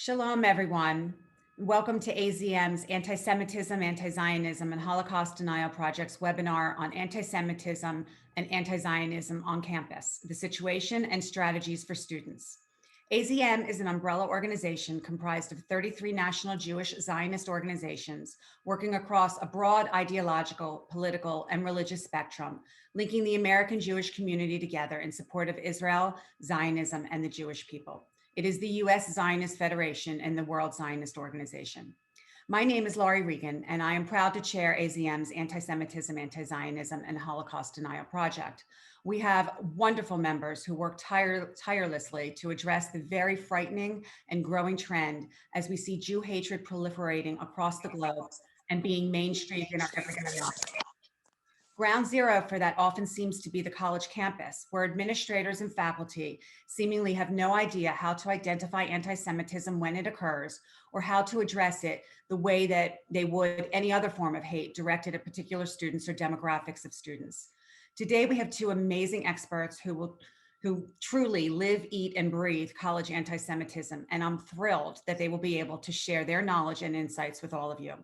Shalom, everyone. Welcome to AZM's Antisemitism, Anti-Zionism, and Holocaust Denial Project's webinar on anti-Semitism and anti-Zionism on campus, the situation and strategies for students. AZM is an umbrella organization comprised of 33 national Jewish Zionist organizations working across a broad ideological, political, and religious spectrum, linking the American Jewish community together in support of Israel, Zionism, and the Jewish people. It is the U.S. Zionist Federation and the World Zionist Organization. My name is Laurie Regan, and I am proud to chair AZM's Antisemitism, Anti-Zionism, and Holocaust Denial Project. We have wonderful members who work tirelessly to address the very frightening and growing trend as we see Jew hatred proliferating across the globe and being mainstreamed in our everyday lives. Ground zero for that often seems to be the college campus, where administrators and faculty seemingly have no idea how to identify anti-Semitism when it occurs, or how to address it the way that they would any other form of hate directed at particular students or demographics of students. Today, we have two amazing experts who truly live, eat, and breathe college anti-Semitism, and I'm thrilled that they will be able to share their knowledge and insights with all of you.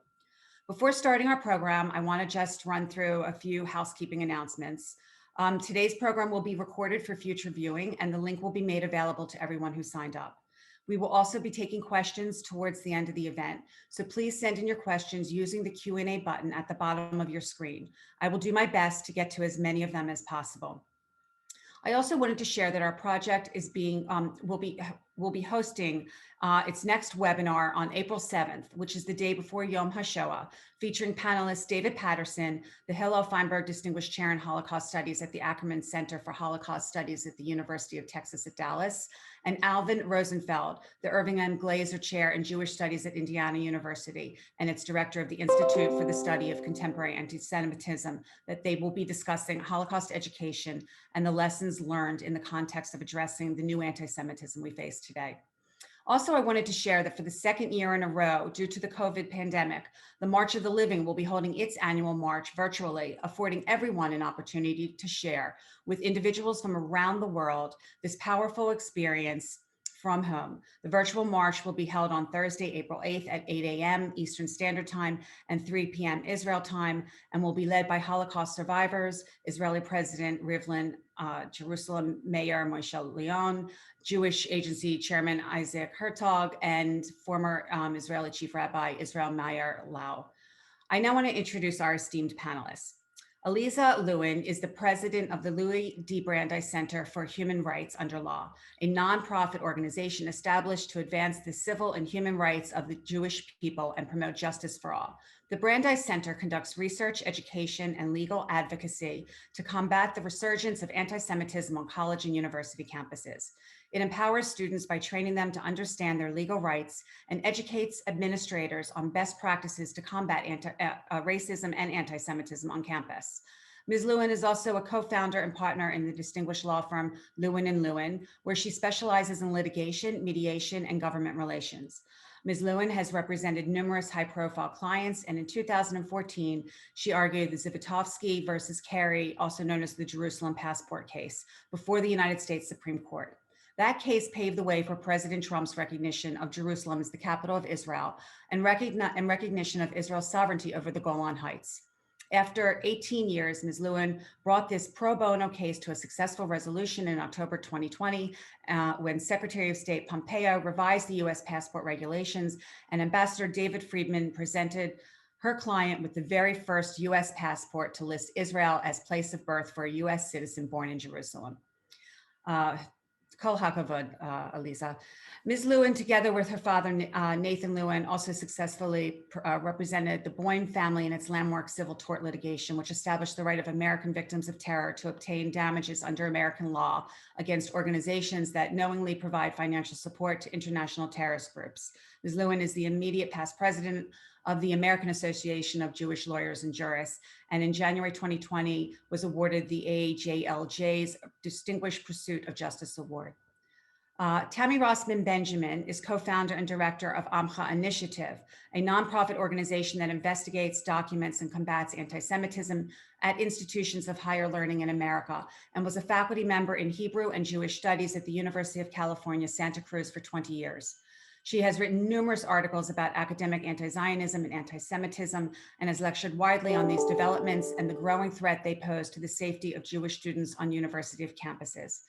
Before starting our program, I want to just run through a few housekeeping announcements. Today's program will be recorded for future viewing, and the link will be made available to everyone who signed up. We will also be taking questions towards the end of the event, so please send in your questions using the Q&A button at the bottom of your screen. I will do my best to get to as many of them as possible. I also wanted to share that our project is will be hosting its next webinar on April 7th, which is the day before Yom HaShoah, featuring panelists David Patterson, the Hillel Feinberg Distinguished Chair in Holocaust Studies at the Ackerman Center for Holocaust Studies at the University of Texas at Dallas, and Alvin Rosenfeld, the Irving M. Glazer Chair in Jewish Studies at Indiana University, and its director of the Institute for the Study of Contemporary Antisemitism, that they will be discussing Holocaust education and the lessons learned in the context of addressing the new anti-Semitism we face today. Also, I wanted to share that for the second year in a row, due to the COVID pandemic, the March of the Living will be holding its annual march virtually, affording everyone an opportunity to share with individuals from around the world this powerful experience from home. The virtual march will be held on Thursday, April 8th at 8 a.m. Eastern Standard Time and 3 p.m. Israel time, and will be led by Holocaust survivors, Israeli President Rivlin, Jerusalem Mayor Moshe Leon, Jewish Agency Chairman Isaac Herzog, and former Israeli Chief Rabbi Israel Meyer Lau. I now want to introduce our esteemed panelists. Alyza Lewin is the president of the Louis D. Brandeis Center for Human Rights Under Law, a nonprofit organization established to advance the civil and human rights of the Jewish people and promote justice for all. The Brandeis Center conducts research, education, and legal advocacy to combat the resurgence of anti-Semitism on college and university campuses. It empowers students by training them to understand their legal rights and educates administrators on best practices to combat racism and anti-Semitism on campus. Ms. Lewin is also a co-founder and partner in the distinguished law firm Lewin and Lewin, where she specializes in litigation, mediation, and government relations. Ms. Lewin has represented numerous high-profile clients, and in 2014, she argued the Zivotofsky versus Kerry, also known as the Jerusalem Passport case, before the United States Supreme Court. That case paved the way for President Trump's recognition of Jerusalem as the capital of Israel and recognition of Israel's sovereignty over the Golan Heights. After 18 years, Ms. Lewin brought this pro bono case to a successful resolution in October 2020, when Secretary of State Pompeo revised the U.S. passport regulations, and Ambassador David Friedman presented her client with the very first U.S. passport to list Israel as place of birth for a U.S. citizen born in Jerusalem. Kol hakavod, Alyza. Ms. Lewin, together with her father, Nathan Lewin, also successfully represented the Boyne family in its landmark civil tort litigation, which established the right of American victims of terror to obtain damages under American law against organizations that knowingly provide financial support to international terrorist groups. Ms. Lewin is the immediate past president of the American Association of Jewish Lawyers and Jurists, and in January 2020 was awarded the AJLJ's Distinguished Pursuit of Justice Award. Tammi Rossman-Benjamin is co-founder and director of AMCHA Initiative, a nonprofit organization that investigates, documents, and combats anti-Semitism at institutions of higher learning in America, and was a faculty member in Hebrew and Jewish Studies at the University of California, Santa Cruz for 20 years. She has written numerous articles about academic anti-Zionism and anti-Semitism and has lectured widely on these developments and the growing threat they pose to the safety of Jewish students on university campuses.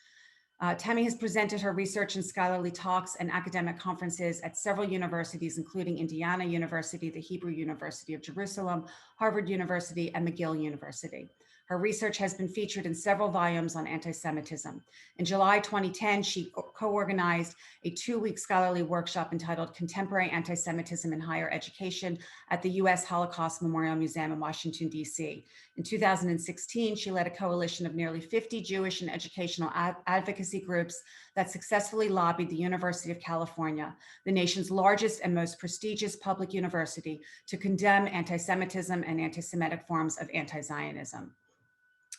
Tammi has presented her research and scholarly talks and academic conferences at several universities, including Indiana University, the Hebrew University of Jerusalem, Harvard University, and McGill University. Her research has been featured in several volumes on anti-Semitism. In July 2010, she co-organized a 2-week scholarly workshop entitled Contemporary Anti-Semitism in Higher Education at the U.S. Holocaust Memorial Museum in Washington, D.C. In 2016, she led a coalition of nearly 50 Jewish and educational advocacy groups that successfully lobbied the University of California, the nation's largest and most prestigious public university, to condemn anti-Semitism and anti-Semitic forms of anti-Zionism.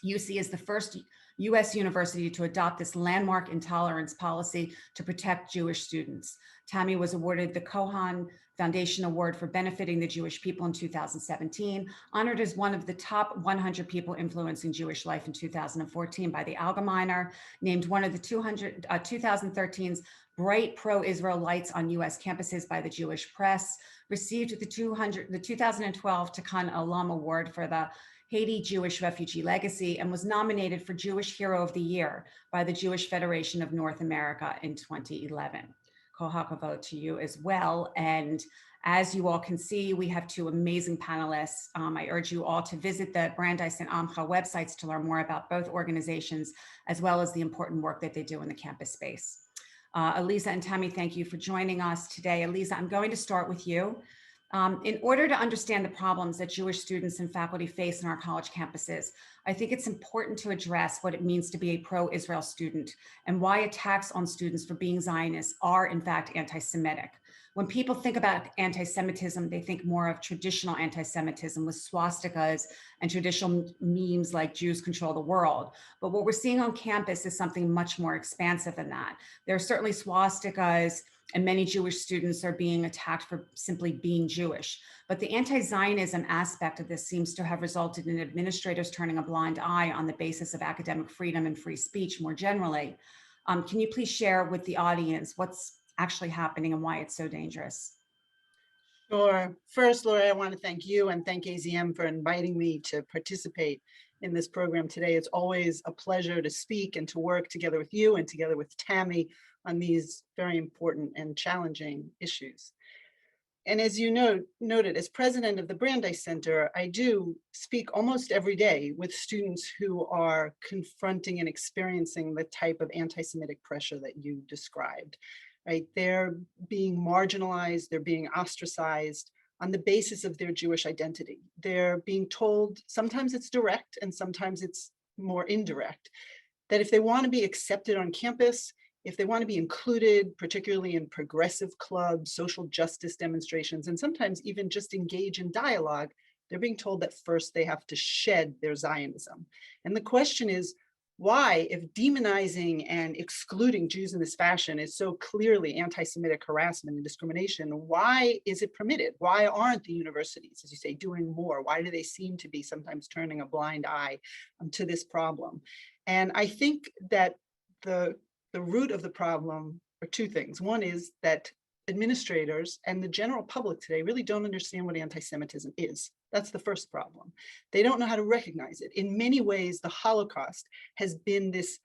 UC is the first U.S. university to adopt this landmark intolerance policy to protect Jewish students. Tammi was awarded the Cohen Foundation Award for benefiting the Jewish people in 2017, honored as one of the top 100 people influencing Jewish life in 2014 by the Allgemeiner, named one of the 2013's bright pro-Israel lights on U.S. campuses by the Jewish press, received the 2012 Tikkun Olam Award for the Haiti Jewish Refugee Legacy, and was nominated for Jewish Hero of the Year by the Jewish Federation of North America in 2011. Kol hakavod to you as well. And as you all can see, we have 2 amazing panelists. I urge you all to visit the Brandeis and AMCHA websites to learn more about both organizations, as well as the important work that they do in the campus space. Alyza and Tammi, thank you for joining us today. Alyza, I'm going to start with you. In order to understand the problems that Jewish students and faculty face in our college campuses, I think it's important to address what it means to be a pro-Israel student and why attacks on students for being Zionists are in fact anti-Semitic. When people think about anti-Semitism, they think more of traditional anti-Semitism with swastikas and traditional memes like Jews control the world. But what we're seeing on campus is something much more expansive than that. There are certainly swastikas, and many Jewish students are being attacked for simply being Jewish. But the anti-Zionism aspect of this seems to have resulted in administrators turning a blind eye on the basis of academic freedom and free speech more generally. Can you please share with the audience what's actually happening and why it's so dangerous? Sure. First, Laura, I want to thank you and thank AZM for inviting me to participate in this program today. It's always a pleasure to speak and to work together with you and together with Tammi on these very important and challenging issues. And as you noted, as president of the Brandeis Center, I do speak almost every day with students who are confronting and experiencing the type of anti-Semitic pressure that you described. Right? They're being marginalized, they're being ostracized on the basis of their Jewish identity. They're being told, sometimes it's direct and sometimes it's more indirect, that if they want to be accepted on campus, if they want to be included, particularly in progressive clubs, social justice demonstrations, and sometimes even just engage in dialogue, they're being told that first they have to shed their Zionism. And the question is, why, if demonizing and excluding Jews in this fashion is so clearly anti-Semitic harassment and discrimination, why is it permitted? Why aren't the universities, as you say, doing more? Why do they seem to be sometimes turning a blind eye to this problem? And I think that the root of the problem are 2 things. One is that administrators and the general public today really don't understand what anti-Semitism is. That's the first problem. They don't know how to recognize it. In many ways, the Holocaust has been this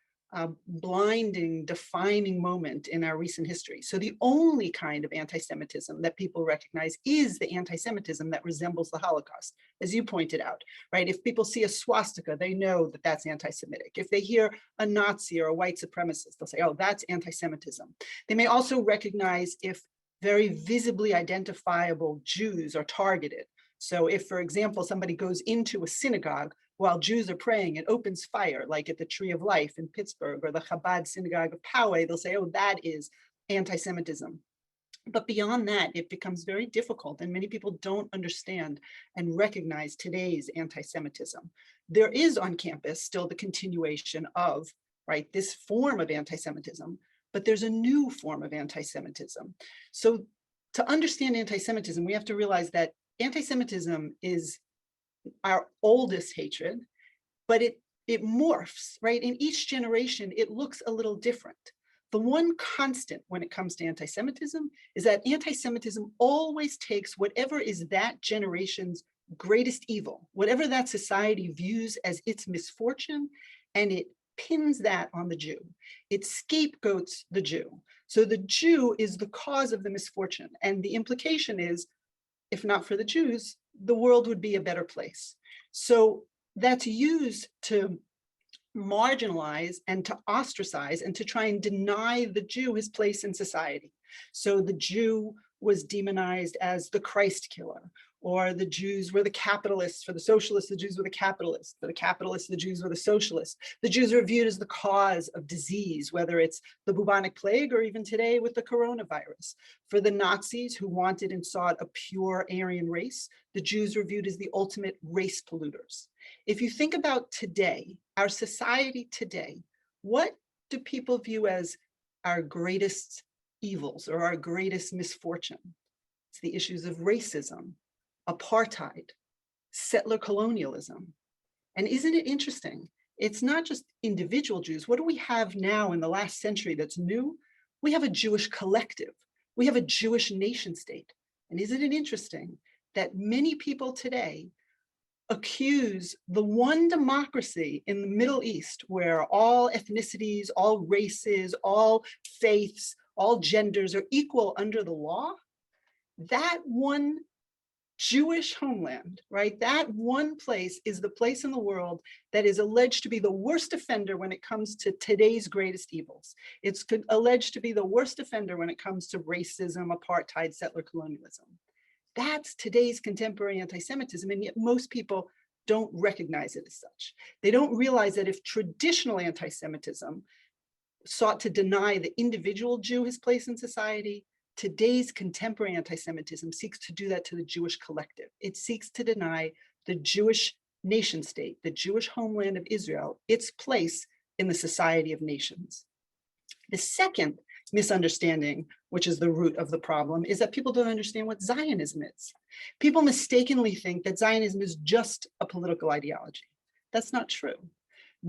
blinding, defining moment in our recent history. So the only kind of anti-Semitism that people recognize is the anti-Semitism that resembles the Holocaust, as you pointed out, right? If people see a swastika, they know that that's anti-Semitic. If they hear a Nazi or a white supremacist, they'll say, oh, that's anti-Semitism. They may also recognize if very visibly identifiable Jews are targeted. So if, for example, somebody goes into a synagogue while Jews are praying and opens fire, like at the Tree of Life in Pittsburgh or the Chabad Synagogue of Poway, they'll say, oh, that is anti-Semitism. But beyond that, it becomes very difficult, and many people don't understand and recognize today's anti-Semitism. There is on campus still the continuation of, right, this form of anti-Semitism, but there's a new form of anti-Semitism. So to understand anti-Semitism, we have to realize that anti-Semitism is our oldest hatred, but it morphs, right? In each generation, it looks a little different. the one constant when it comes to anti-Semitism is that anti-Semitism always takes whatever is that generation's greatest evil, whatever that society views as its misfortune, and it pins that on the Jew. It scapegoats the Jew. So the Jew is the cause of the misfortune. And the implication is, if not for the Jews, the world would be a better place. So that's used to marginalize and to ostracize and to try and deny the Jew his place in society. So the Jew was demonized as the Christ killer, or the Jews were the capitalists. For the socialists, the Jews were the capitalists. For the capitalists, the Jews were the socialists. The Jews are viewed as the cause of disease, whether it's the bubonic plague or even today with the coronavirus. For the Nazis, who wanted and sought a pure Aryan race, the Jews were viewed as the ultimate race polluters. If you think about today, our society today, what do people view as our greatest evils or our greatest misfortune? It's the issues of racism, apartheid, settler colonialism. And isn't it interesting? It's not just individual Jews. What do we have now in the last century that's new? We have a Jewish collective. We have a Jewish nation state. And isn't it interesting that many people today accuse the one democracy in the Middle East where all ethnicities, all races, all faiths, all genders are equal under the law? That one Jewish homeland, right? That one place is the place in the world that is alleged to be the worst offender when it comes to today's greatest evils. It's alleged to be the worst offender when it comes to racism, apartheid, settler colonialism. That's today's contemporary anti-Semitism, and yet most people don't recognize it as such. They don't realize that if traditional anti-Semitism sought to deny the individual Jew his place in society, today's contemporary anti-Semitism seeks to do that to the Jewish collective. It seeks to deny the Jewish nation state, the Jewish homeland of Israel, its place in the society of nations. The second misunderstanding, which is the root of the problem, is that people don't understand what Zionism is. People mistakenly think that Zionism is just a political ideology. That's not true.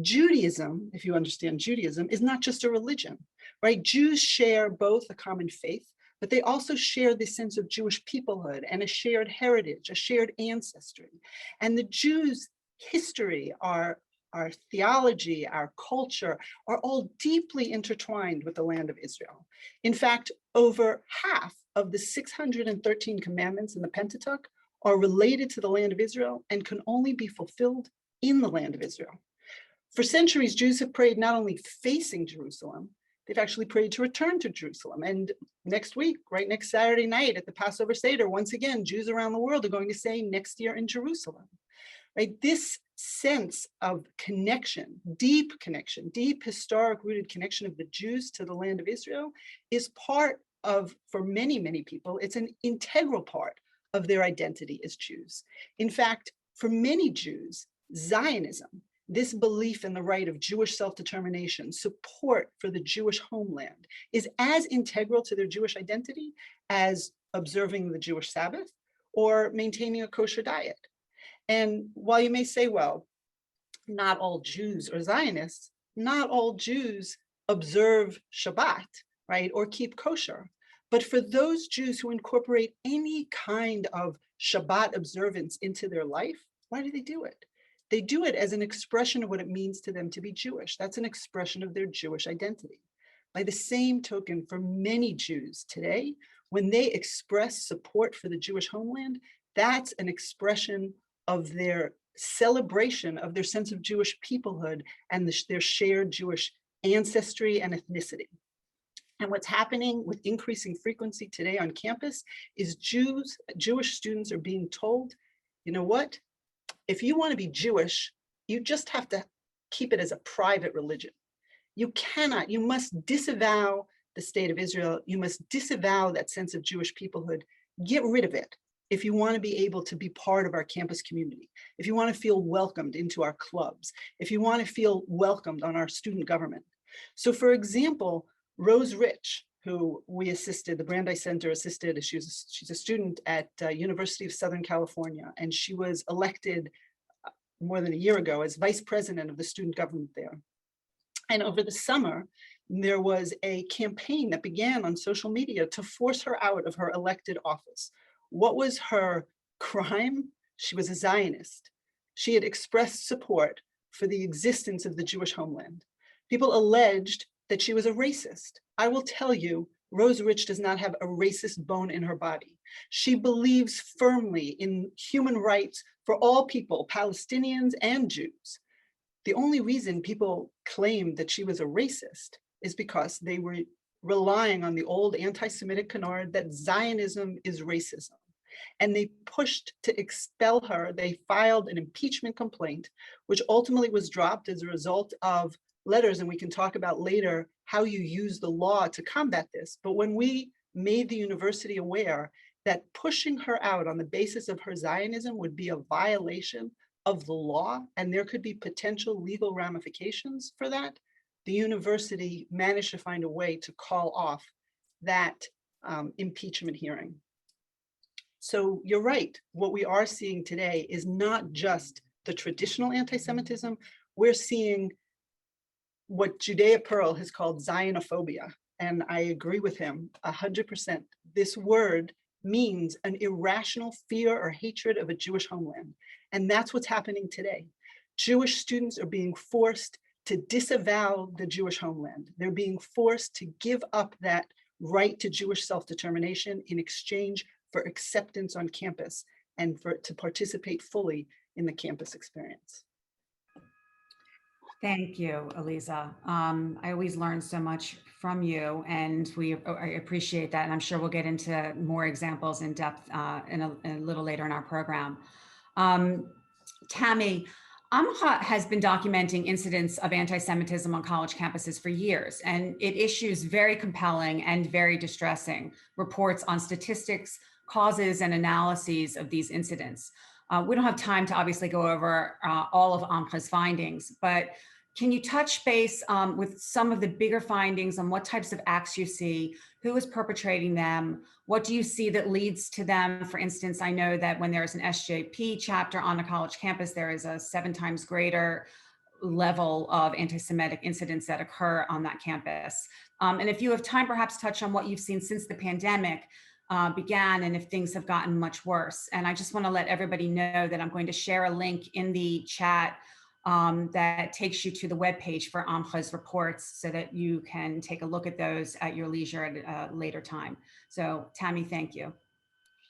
Judaism, if you understand Judaism, is not just a religion, right? Jews share both a common faith, but they also share this sense of Jewish peoplehood and a shared heritage, a shared ancestry. And the Jews' history, our theology, our culture, are all deeply intertwined with the land of Israel. In fact, over half of the 613 commandments in the Pentateuch are related to the land of Israel and can only be fulfilled in the land of Israel. For centuries, Jews have prayed not only facing Jerusalem, they've actually prayed to return to Jerusalem. And next week, right next Saturday night at the Passover Seder, once again, Jews around the world are going to say next year in Jerusalem. Right? This sense of connection, deep historic rooted connection of the Jews to the land of Israel is part of, for many, many people, it's an integral part of their identity as Jews. In fact, for many Jews, Zionism, this belief in the right of Jewish self-determination, support for the Jewish homeland, is as integral to their Jewish identity as observing the Jewish Sabbath or maintaining a kosher diet. And while you may say, well, not all Jews are Zionists, not all Jews observe Shabbat, right, or keep kosher. But for those Jews who incorporate any kind of Shabbat observance into their life, why do they do it? They do it as an expression of what it means to them to be Jewish. That's an expression of their Jewish identity. By the same token, for many Jews today, when they express support for the Jewish homeland, that's an expression of their celebration of their sense of Jewish peoplehood and their shared Jewish ancestry and ethnicity. And what's happening with increasing frequency today on campus is Jewish students are being told, you know what? If you want to be Jewish, you just have to keep it as a private religion. You cannot, you must disavow the state of Israel. You must disavow that sense of Jewish peoplehood. Get rid of it if you want to be able to be part of our campus community, if you want to feel welcomed into our clubs, if you want to feel welcomed on our student government. So for example, Rose Rich, who we assisted, the Brandeis Center assisted, she's a student at University of Southern California, and she was elected more than a year ago as vice president of the student government there. And over the summer, There was a campaign that began on social media to force her out of her elected office. What was her crime? She was a Zionist. She had expressed support for the existence of the Jewish homeland. People alleged that she was a racist. I will tell you, Rose Rich does not have a racist bone in her body. She believes firmly in human rights for all people, Palestinians and Jews. The only reason people claimed that she was a racist is because they were relying on the old anti-Semitic canard that Zionism is racism. And they pushed to expel her. They filed an impeachment complaint, which ultimately was dropped as a result of letters, and we can talk about later how you use the law to combat this. But when we made the university aware that pushing her out on the basis of her Zionism would be a violation of the law, and there could be potential legal ramifications for that, the university managed to find a way to call off that impeachment hearing. So you're right, what we are seeing today is not just the traditional anti-Semitism, we're seeing what Judea Pearl has called Zionophobia. And I agree with him 100%. This word means an irrational fear or hatred of a Jewish homeland. And that's what's happening today. Jewish students are being forced to disavow the Jewish homeland. They're being forced to give up that right to Jewish self-determination in exchange for acceptance on campus and to participate fully in the campus experience. Thank you, Alyza. I always learn so much from you, and I appreciate that. And I'm sure we'll get into more examples in depth in a little later in our program. Tammi, AMCHA has been documenting incidents of anti-Semitism on college campuses for years, and it issues very compelling and very distressing reports on statistics, causes, and analyses of these incidents. We don't have time to obviously go over all of AMCHA's findings, but can you touch base with some of the bigger findings on what types of acts you see, who is perpetrating them, what do you see that leads to them? For instance, I know that when there's an SJP chapter on a college campus, there is a 7 times greater level of anti-Semitic incidents that occur on that campus. And if you have time, perhaps touch on what you've seen since the pandemic began and if things have gotten much worse. And I just want to let everybody know that I'm going to share a link in the chat that takes you to the webpage for AMCHA's reports so that you can take a look at those at your leisure at a later time. So Tammi, thank you.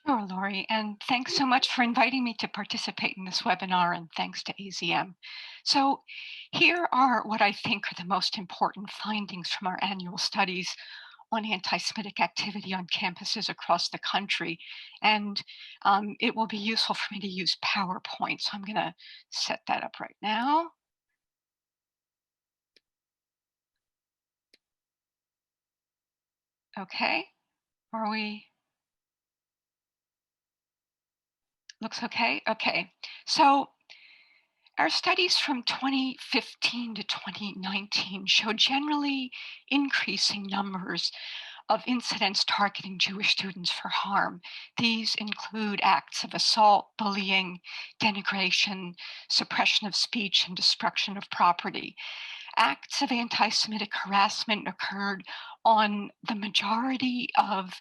Sure, Lori, and thanks so much for inviting me to participate in this webinar, and thanks to AZM. So here are what I think are the most important findings from our annual studies on anti-Semitic activity on campuses across the country. And it will be useful for me to use PowerPoint. So I'm going to set that up right now. Okay, are we? Looks okay. Okay, so our studies from 2015 to 2019 show generally increasing numbers of incidents targeting Jewish students for harm. These include acts of assault, bullying, denigration, suppression of speech, and destruction of property. Acts of anti-Semitic harassment occurred on the majority of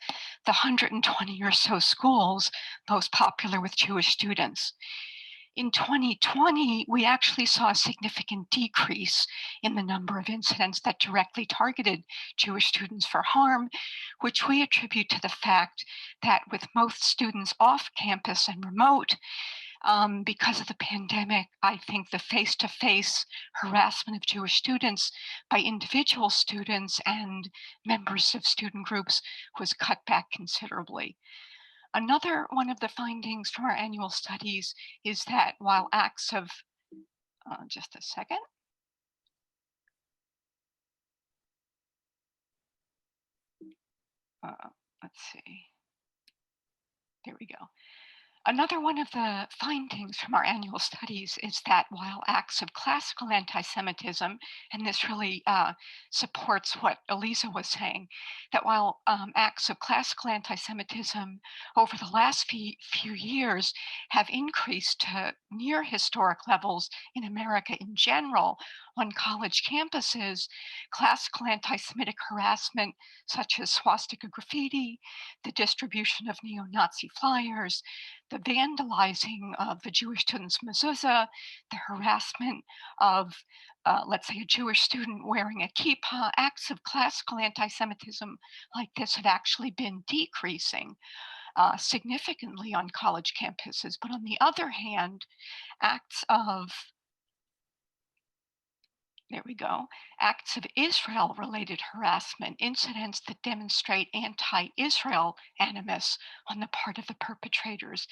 the 120 or so schools most popular with Jewish students. In 2020, we actually saw a significant decrease in the number of incidents that directly targeted Jewish students for harm, which we attribute to the fact that with most students off campus and remote, because of the pandemic, I think the face-to-face harassment of Jewish students by individual students and members of student groups was cut back considerably. Another one of the findings from our annual studies is that while acts of, just a second. Let's see. There we go. Another one of the findings from our annual studies is that while acts of classical anti-Semitism, and this really supports what Alyza was saying, that while acts of classical anti-Semitism over the last few years have increased to near historic levels in America in general, on college campuses, classical anti-Semitic harassment such as swastika graffiti, the distribution of neo-Nazi flyers, the vandalizing of the Jewish student's mezuzah, the harassment of, let's say, a Jewish student wearing a kippah. Acts of classical anti-Semitism like this have actually been decreasing significantly on college campuses. But on the other hand, acts of there we go, acts of Israel-related harassment, incidents that demonstrate anti-Israel animus on the part of the perpetrators,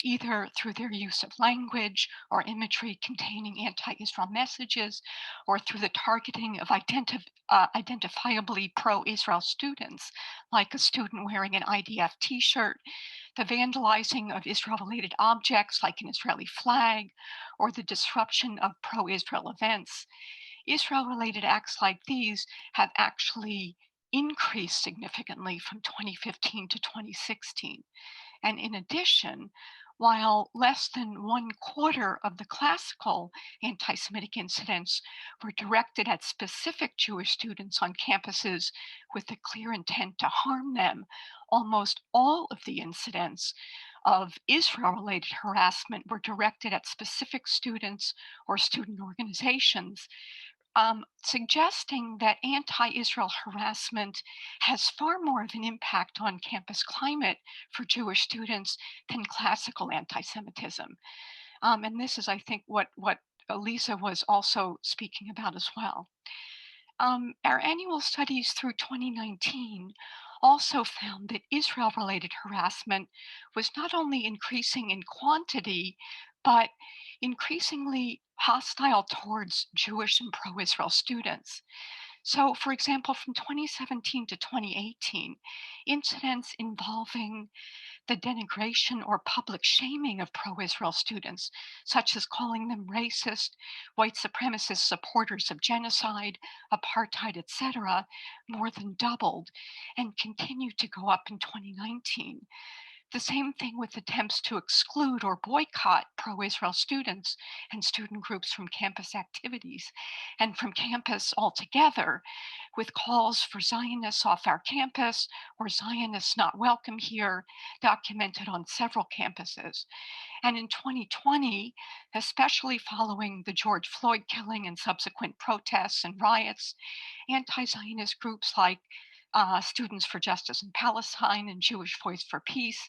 either through their use of language or imagery containing anti-Israel messages, or through the targeting of identifiably pro-Israel students, like a student wearing an IDF t-shirt, the vandalizing of Israel-related objects like an Israeli flag, or the disruption of pro-Israel events. Israel-related acts like these have actually increased significantly from 2015 to 2016. And in addition, while less than 1/4 of the classical anti-Semitic incidents were directed at specific Jewish students on campuses with a clear intent to harm them, almost all of the incidents of Israel-related harassment were directed at specific students or student organizations, suggesting that anti-Israel harassment has far more of an impact on campus climate for Jewish students than classical anti-Semitism. And this is, I think, what Alyza was also speaking about as well. Our annual studies through 2019 also found that Israel-related harassment was not only increasing in quantity, but increasingly hostile towards Jewish and pro-Israel students. So, for example, from 2017 to 2018, incidents involving the denigration or public shaming of pro-Israel students, such as calling them racist, white supremacist supporters of genocide, apartheid, etc., more than doubled and continued to go up in 2019. The same thing with attempts to exclude or boycott pro-Israel students and student groups from campus activities and from campus altogether, with calls for Zionists off our campus or Zionists not welcome here, documented on several campuses. And in 2020, especially following the George Floyd killing and subsequent protests and riots, anti-Zionist groups like Students for Justice in Palestine and Jewish Voice for Peace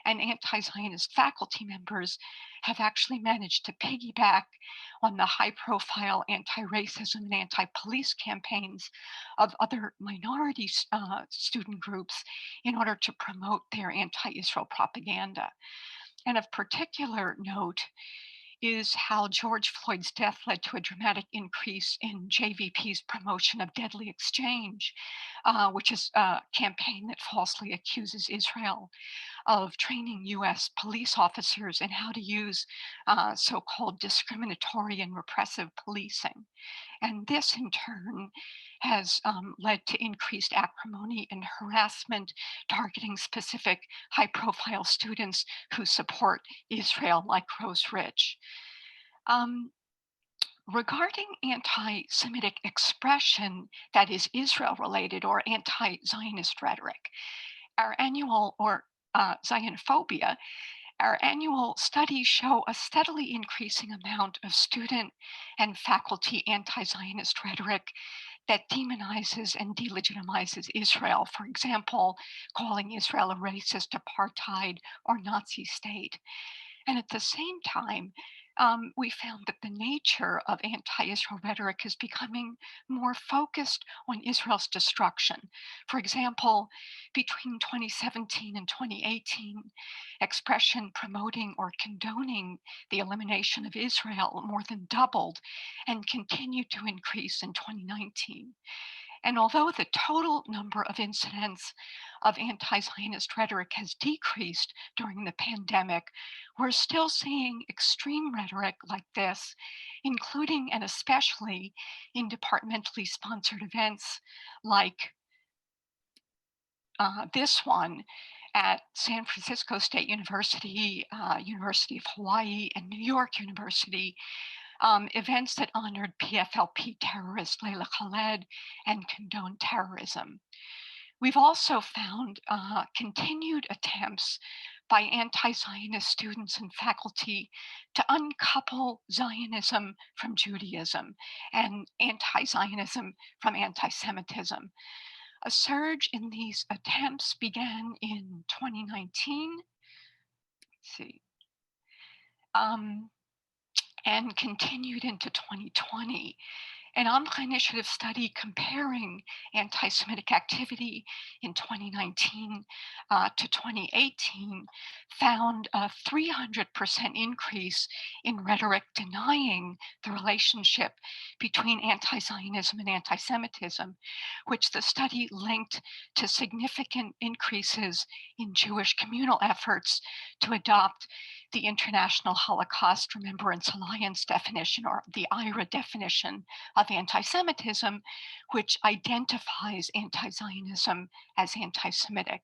and anti-Zionist faculty members have actually managed to piggyback on the high-profile anti-racism and anti-police campaigns of other minority student groups in order to promote their anti-Israel propaganda. And of particular note is how George Floyd's death led to a dramatic increase in JVP's promotion of deadly exchange, which is a campaign that falsely accuses Israel of training US police officers in how to use so-called discriminatory and repressive policing. And this in turn has led to increased acrimony and harassment targeting specific high-profile students who support Israel, like Rose Rich. Regarding anti-Semitic expression that is Israel-related or anti-Zionist rhetoric, our annual, or Zionophobia, our annual studies show a steadily increasing amount of student and faculty anti-Zionist rhetoric that demonizes and delegitimizes Israel, for example, calling Israel a racist, apartheid, or Nazi state. And at the same time, we found that the nature of anti-Israel rhetoric is becoming more focused on Israel's destruction. For example, between 2017 and 2018, expression promoting or condoning the elimination of Israel more than doubled and continued to increase in 2019. And although the total number of incidents of anti-Zionist rhetoric has decreased during the pandemic, we're still seeing extreme rhetoric like this, including and especially in departmentally sponsored events like this one at San Francisco State University, University of Hawaii, and New York University, events that honored PFLP terrorist Layla Khaled and condoned terrorism. We've also found continued attempts by anti-Zionist students and faculty to uncouple Zionism from Judaism and anti-Zionism from anti-Semitism. A surge in these attempts began in 2019. Let's see. And continued into 2020. An AMCHA initiative study comparing anti-Semitic activity in 2019 to 2018 found a 300% increase in rhetoric denying the relationship between anti-Zionism and anti-Semitism, which the study linked to significant increases in Jewish communal efforts to adopt the International Holocaust Remembrance Alliance definition, or the IRA definition of anti-Semitism, which identifies anti-Zionism as anti-Semitic.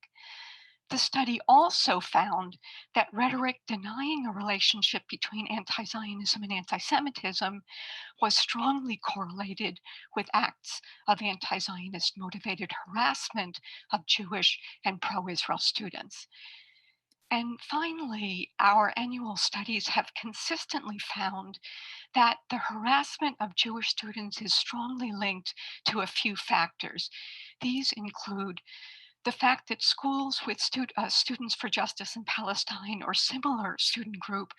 The study also found that rhetoric denying a relationship between anti-Zionism and anti-Semitism was strongly correlated with acts of anti-Zionist motivated harassment of Jewish and pro-Israel students. And finally, our annual studies have consistently found that the harassment of Jewish students is strongly linked to a few factors. These include the fact that schools with Students for Justice in Palestine or similar student group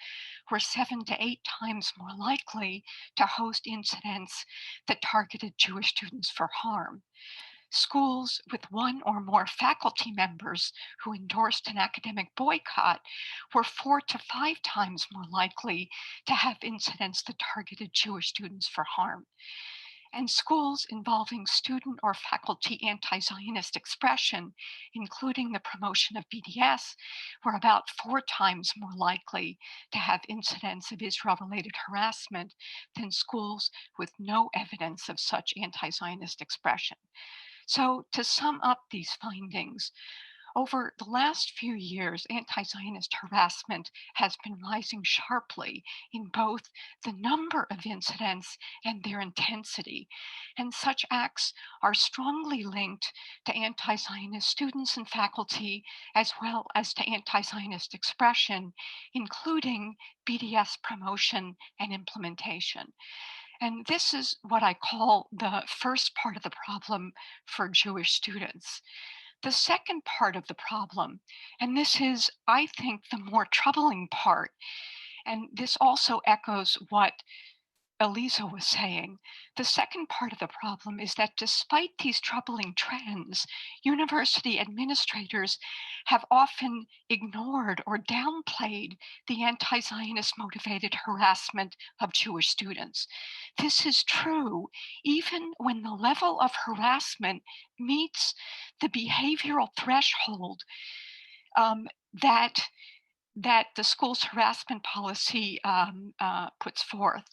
were 7 to 8 times more likely to host incidents that targeted Jewish students for harm. Schools with 1 or more faculty members who endorsed an academic boycott were 4 to 5 times more likely to have incidents that targeted Jewish students for harm. And schools involving student or faculty anti-Zionist expression, including the promotion of BDS, were about 4 times more likely to have incidents of Israel-related harassment than schools with no evidence of such anti-Zionist expression. So to sum up these findings, over the last few years, anti-Zionist harassment has been rising sharply in both the number of incidents and their intensity. And such acts are strongly linked to anti-Zionist students and faculty, as well as to anti-Zionist expression, including BDS promotion and implementation. And this is what I call the first part of the problem for Jewish students. The second part of the problem, and this is, I think, the more troubling part, and this also echoes what Alyza was saying, the second part of the problem is that despite these troubling trends, university administrators have often ignored or downplayed the anti-Zionist motivated harassment of Jewish students. This is true even when the level of harassment meets the behavioral threshold that the school's harassment policy puts forth.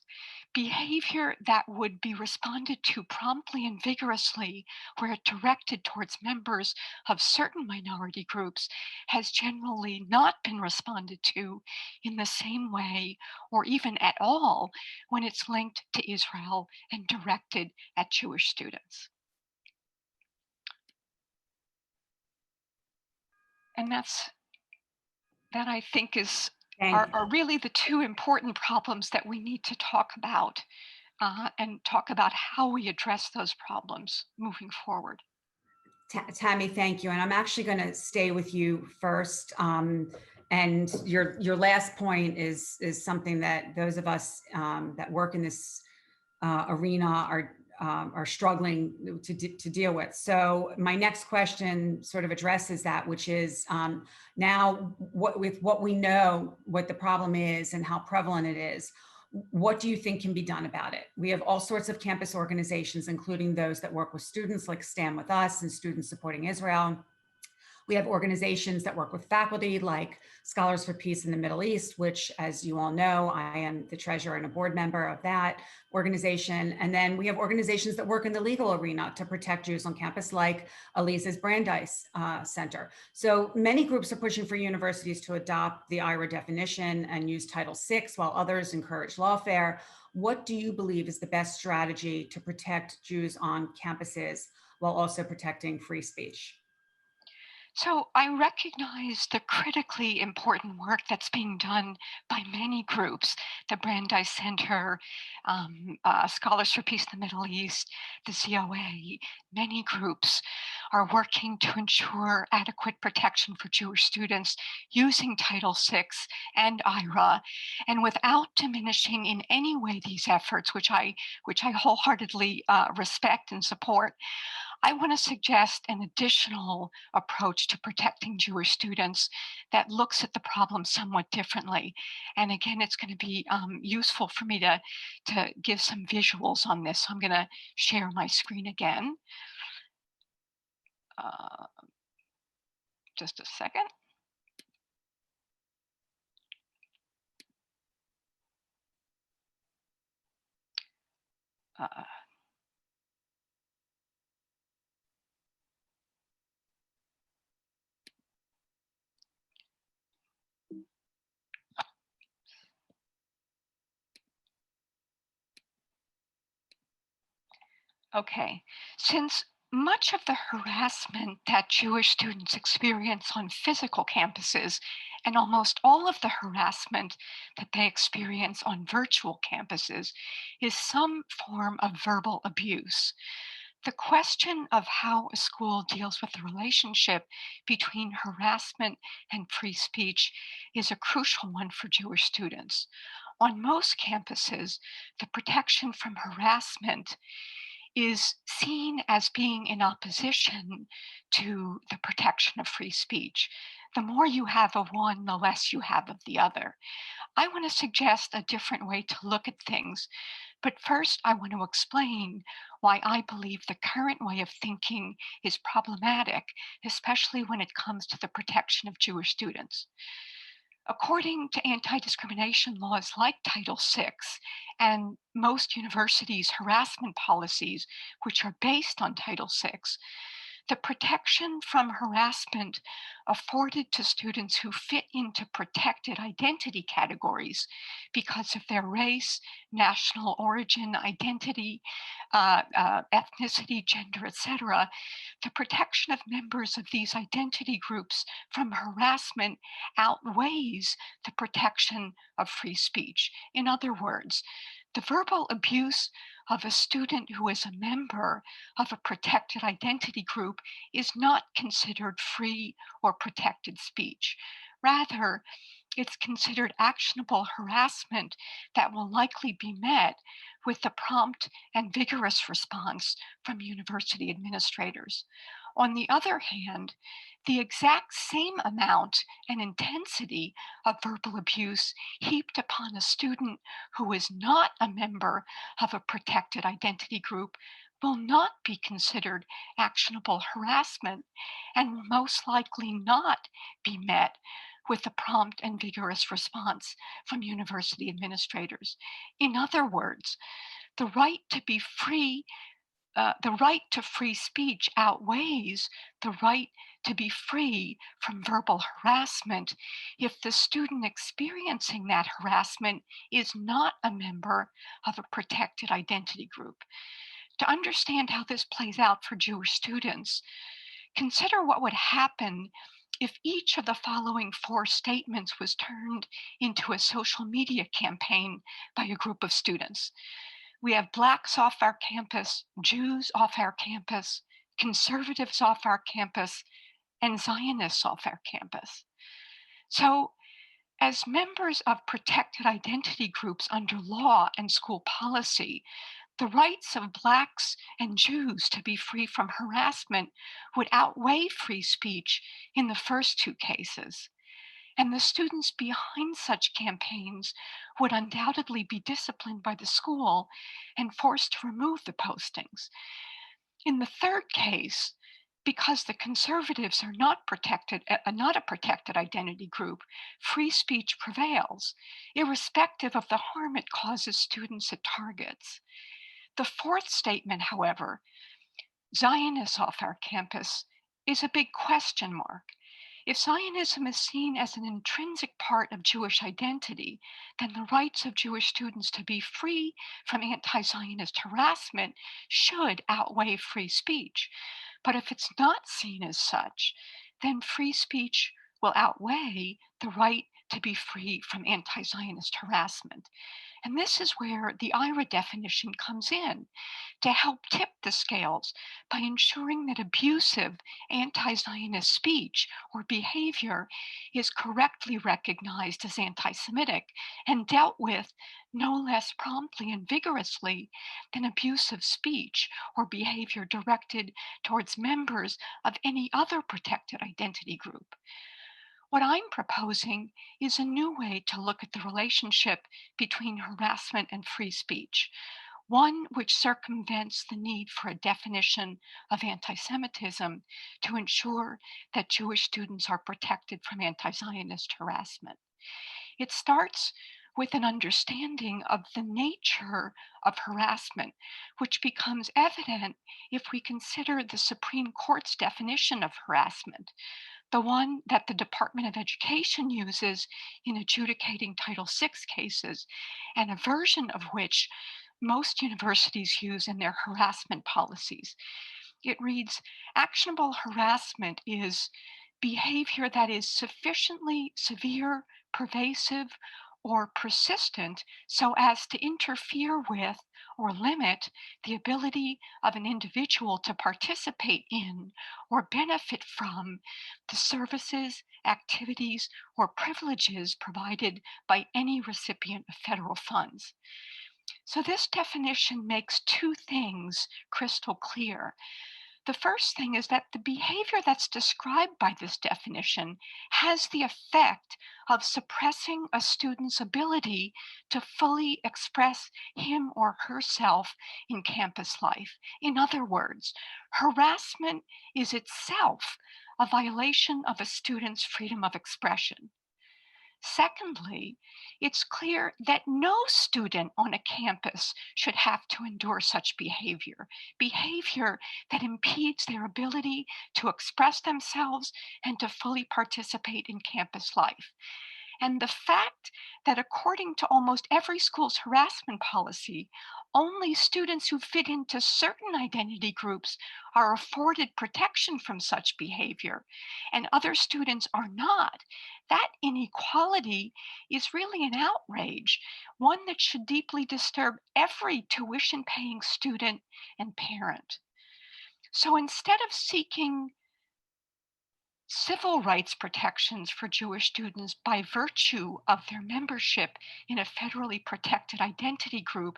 Behavior that would be responded to promptly and vigorously where directed towards members of certain minority groups has generally not been responded to in the same way or even at all when it's linked to Israel and directed at Jewish students. And that I think are really the two important problems that we need to talk about and talk about how we address those problems moving forward. Tammi, thank you. And I'm actually going to stay with you first. And your last point is something that those of us that work in this arena are struggling to deal with. So my next question sort of addresses that, which is now with what we know, what the problem is and how prevalent it is, what do you think can be done about it? We have all sorts of campus organizations, including those that work with students like Stand With Us and Students Supporting Israel. We have organizations that work with faculty like Scholars for Peace in the Middle East, which, as you all know, I am the treasurer and a board member of that organization. And then we have organizations that work in the legal arena to protect Jews on campus, like Alyza's Brandeis Center. So many groups are pushing for universities to adopt the IRA definition and use Title VI, while others encourage lawfare. What do you believe is the best strategy to protect Jews on campuses while also protecting free speech? So I recognize the critically important work that's being done by many groups, the Brandeis Center, Scholars for Peace in the Middle East, the COA. Many groups are working to ensure adequate protection for Jewish students using Title VI and IRA, and without diminishing in any way these efforts, which I wholeheartedly respect and support. I want to suggest an additional approach to protecting Jewish students that looks at the problem somewhat differently. And again, it's going to be useful for me to give some visuals on this. So I'm going to share my screen again. Just a second. Okay, since much of the harassment that Jewish students experience on physical campuses and almost all of the harassment that they experience on virtual campuses is some form of verbal abuse, the question of how a school deals with the relationship between harassment and free speech is a crucial one for Jewish students. On most campuses, the protection from harassment is seen as being in opposition to the protection of free speech. The more you have of one, the less you have of the other. I want to suggest a different way to look at things, but first I want to explain why I believe the current way of thinking is problematic, especially when it comes to the protection of Jewish students. According to anti-discrimination laws like Title VI and most universities' harassment policies, which are based on Title VI, the protection from harassment afforded to students who fit into protected identity categories because of their race, national origin, identity, ethnicity, gender, etc., the protection of members of these identity groups from harassment outweighs the protection of free speech. In other words, the verbal abuse of a student who is a member of a protected identity group is not considered free or protected speech. Rather, it's considered actionable harassment that will likely be met with a prompt and vigorous response from university administrators. On the other hand, the exact same amount and intensity of verbal abuse heaped upon a student who is not a member of a protected identity group will not be considered actionable harassment and will most likely not be met with a prompt and vigorous response from university administrators. In other words, the right to be free the right to free speech outweighs the right to be free from verbal harassment if the student experiencing that harassment is not a member of a protected identity group. To understand how this plays out for Jewish students, consider what would happen if each of the following four statements was turned into a social media campaign by a group of students. We have Blacks off our campus, Jews off our campus, conservatives off our campus, and Zionists off our campus. So, as members of protected identity groups under law and school policy, the rights of Blacks and Jews to be free from harassment would outweigh free speech in the first two cases. And the students behind such campaigns would undoubtedly be disciplined by the school and forced to remove the postings. In the third case, because the conservatives are not a protected identity group, free speech prevails, irrespective of the harm it causes students it targets. The fourth statement, however, Zionists off our campus, is a big question mark. If Zionism is seen as an intrinsic part of Jewish identity, then the rights of Jewish students to be free from anti-Zionist harassment should outweigh free speech. But if it's not seen as such, then free speech will outweigh the right to be free from anti-Zionist harassment. And this is where the IRA definition comes in to help tip the scales by ensuring that abusive anti-Zionist speech or behavior is correctly recognized as anti-Semitic and dealt with no less promptly and vigorously than abusive speech or behavior directed towards members of any other protected identity group. What I'm proposing is a new way to look at the relationship between harassment and free speech, one which circumvents the need for a definition of anti-Semitism to ensure that Jewish students are protected from anti-Zionist harassment. It starts with an understanding of the nature of harassment, which becomes evident if we consider the Supreme Court's definition of harassment, the one that the Department of Education uses in adjudicating Title VI cases, and a version of which most universities use in their harassment policies. It reads, actionable harassment is behavior that is sufficiently severe, pervasive, or persistent so as to interfere with or limit the ability of an individual to participate in or benefit from the services, activities, or privileges provided by any recipient of federal funds. So this definition makes two things crystal clear. The first thing is that the behavior that's described by this definition has the effect of suppressing a student's ability to fully express him or herself in campus life. In other words, harassment is itself a violation of a student's freedom of expression. Secondly, it's clear that no student on a campus should have to endure such behavior that impedes their ability to express themselves and to fully participate in campus life. And the fact that according to almost every school's harassment policy, only students who fit into certain identity groups are afforded protection from such behavior, and other students are not, that inequality is really an outrage, one that should deeply disturb every tuition-paying student and parent. So instead of seeking civil rights protections for Jewish students by virtue of their membership in a federally protected identity group,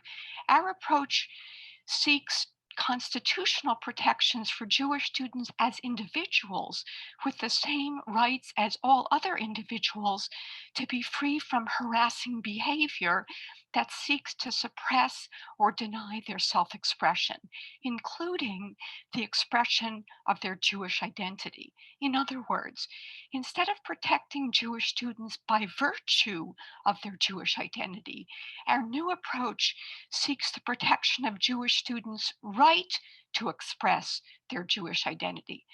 our approach seeks constitutional protections for Jewish students as individuals with the same rights as all other individuals to be free from harassing behavior that seeks to suppress or deny their self-expression, including the expression of their Jewish identity. In other words, instead of protecting Jewish students by virtue of their Jewish identity, our new approach seeks the protection of Jewish students' right to express their Jewish identity.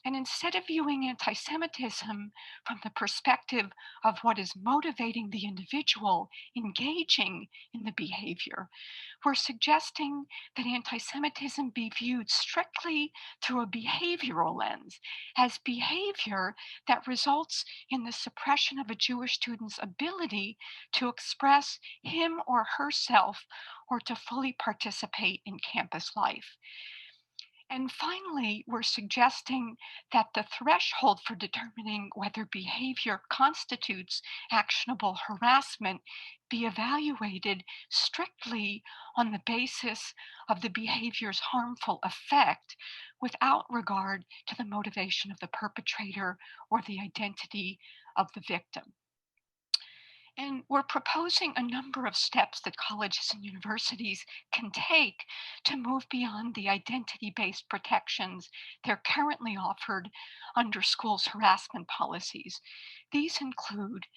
And instead of viewing anti-Semitism from the perspective of what is motivating the individual engaging in the behavior, we're suggesting that anti-Semitism be viewed strictly through a behavioral lens, as behavior that results in the suppression of a Jewish student's ability to express him or herself or to fully participate in campus life. And finally, we're suggesting that the threshold for determining whether behavior constitutes actionable harassment be evaluated strictly on the basis of the behavior's harmful effect without regard to the motivation of the perpetrator or the identity of the victim. And we're proposing a number of steps that colleges and universities can take to move beyond the identity-based protections they're currently offered under schools' harassment policies. These include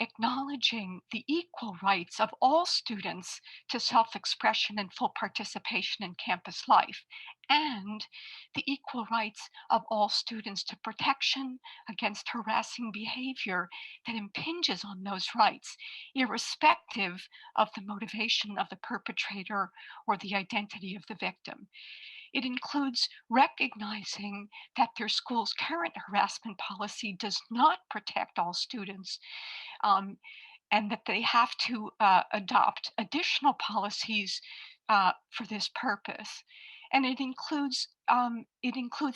acknowledging the equal rights of all students to self-expression and full participation in campus life, and the equal rights of all students to protection against harassing behavior that impinges on those rights, irrespective of the motivation of the perpetrator or the identity of the victim. It includes recognizing that their school's current harassment policy does not protect all students, um, and that they have to adopt additional policies for this purpose. And it includes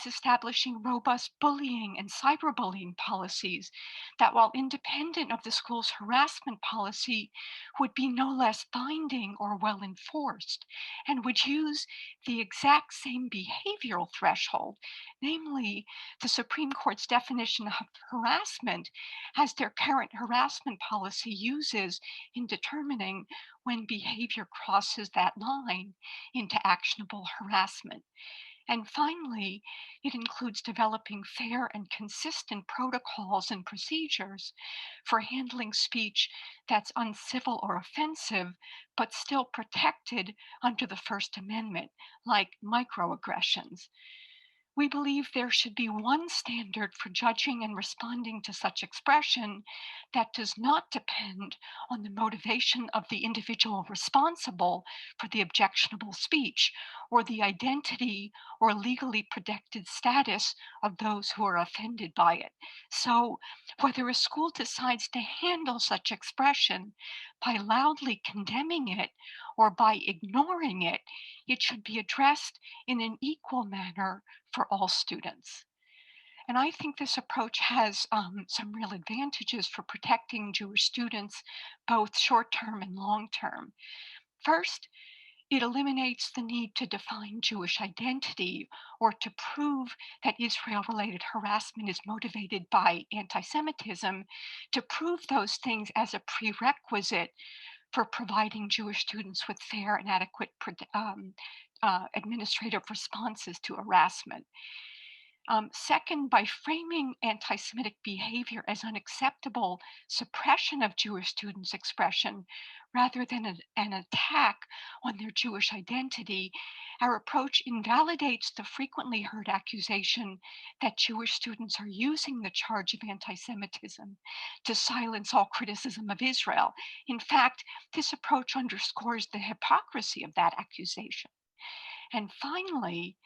establishing robust bullying and cyberbullying policies that, while independent of the school's harassment policy, would be no less binding or well enforced, and would use the exact same behavioral threshold, namely the Supreme Court's definition of harassment as their current harassment policy uses in determining when behavior crosses that line into actionable harassment. And finally, it includes developing fair and consistent protocols and procedures for handling speech that's uncivil or offensive, but still protected under the First Amendment, like microaggressions. We believe there should be one standard for judging and responding to such expression that does not depend on the motivation of the individual responsible for the objectionable speech or the identity or legally protected status of those who are offended by it. So, whether a school decides to handle such expression by loudly condemning it or by ignoring it, it should be addressed in an equal manner for all students. And I think this approach has some real advantages for protecting Jewish students, both short term and long term. First, it eliminates the need to define Jewish identity or to prove that Israel related harassment is motivated by anti Semitism, to prove those things as a prerequisite for providing Jewish students with fair and adequate administrative responses to harassment. Second, by framing anti Semitic behavior as unacceptable suppression of Jewish students' expression rather than an attack on their Jewish identity, our approach invalidates the frequently heard accusation that Jewish students are using the charge of anti Semitism to silence all criticism of Israel. In fact, this approach underscores the hypocrisy of that accusation. And finally,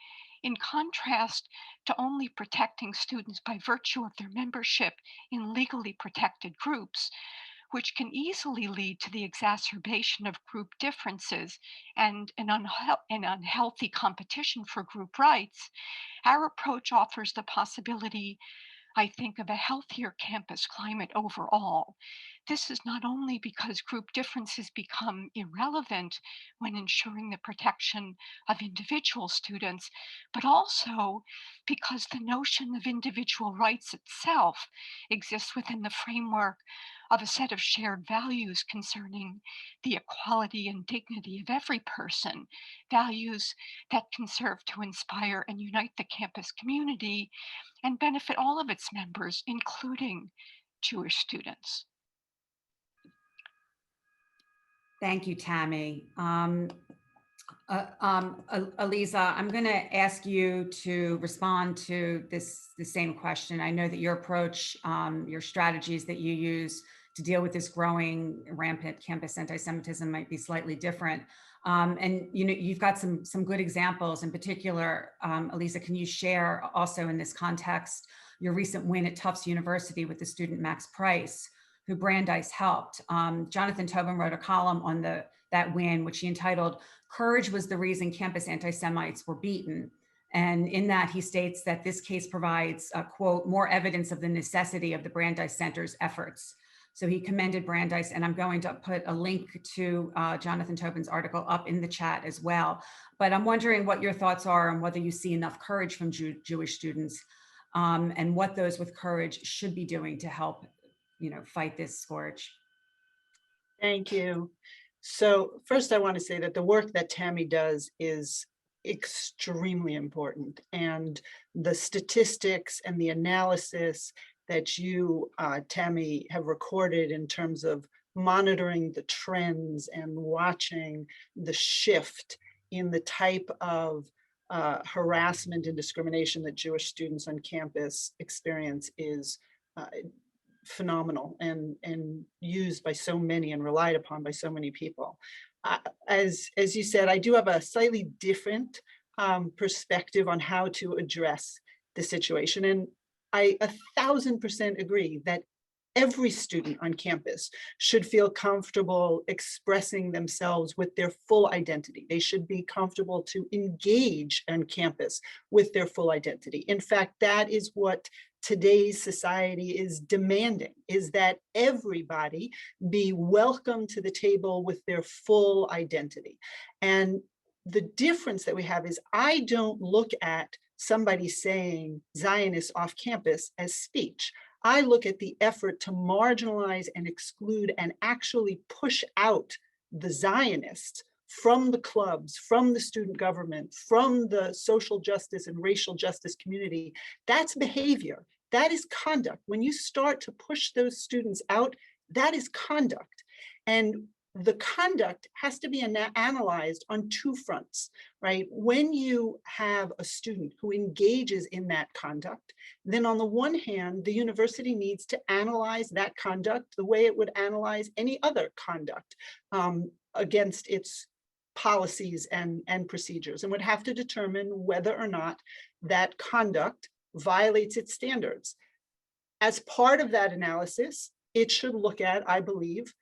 in contrast to only protecting students by virtue of their membership in legally protected groups, which can easily lead to the exacerbation of group differences and an unhealthy competition for group rights, our approach offers the possibility, I think, of a healthier campus climate overall. This is not only because group differences become irrelevant when ensuring the protection of individual students, but also because the notion of individual rights itself exists within the framework of a set of shared values concerning the equality and dignity of every person, values that can serve to inspire and unite the campus community and benefit all of its members, including Jewish students. Thank you, Tammi. Alyza, I'm going to ask you to respond to the same question. I know that your approach, your strategies that you use to deal with this growing rampant campus anti-Semitism might be slightly different. And you've got some good examples. In particular, Alyza, can you share also in this context your recent win at Tufts University with the student Max Price, who Brandeis helped? Jonathan Tobin wrote a column on that win, which he entitled "Courage Was the Reason Campus Anti-Semites Were Beaten." And in that, he states that this case provides, quote, more evidence of the necessity of the Brandeis Center's efforts. So he commended Brandeis, and I'm going to put a link to Jonathan Tobin's article up in the chat as well. But I'm wondering what your thoughts are on whether you see enough courage from Jewish students and what those with courage should be doing to help, fight this scourge. Thank you. So first, I want to say that the work that Tammi does is extremely important, and the statistics and the analysis that you, Tammi, have recorded in terms of monitoring the trends and watching the shift in the type of harassment and discrimination that Jewish students on campus experience is phenomenal and used by so many and relied upon by so many people. As you said, I do have a slightly different perspective on how to address the situation. And I 1000% agree that every student on campus should feel comfortable expressing themselves with their full identity. They should be comfortable to engage on campus with their full identity. In fact, that is what today's society is demanding, is that everybody be welcome to the table with their full identity. And the difference that we have is I don't look at somebody saying Zionist off campus as speech. I look at the effort to marginalize and exclude and actually push out the Zionists from the clubs, from the student government, from the social justice and racial justice community. That's behavior. That is conduct. When you start to push those students out, that is conduct. And the conduct has to be analyzed on two fronts, right? When you have a student who engages in that conduct, then on the one hand, the university needs to analyze that conduct the way it would analyze any other conduct against its policies and procedures, and would have to determine whether or not that conduct violates its standards. As part of that analysis, it should look at, I believe,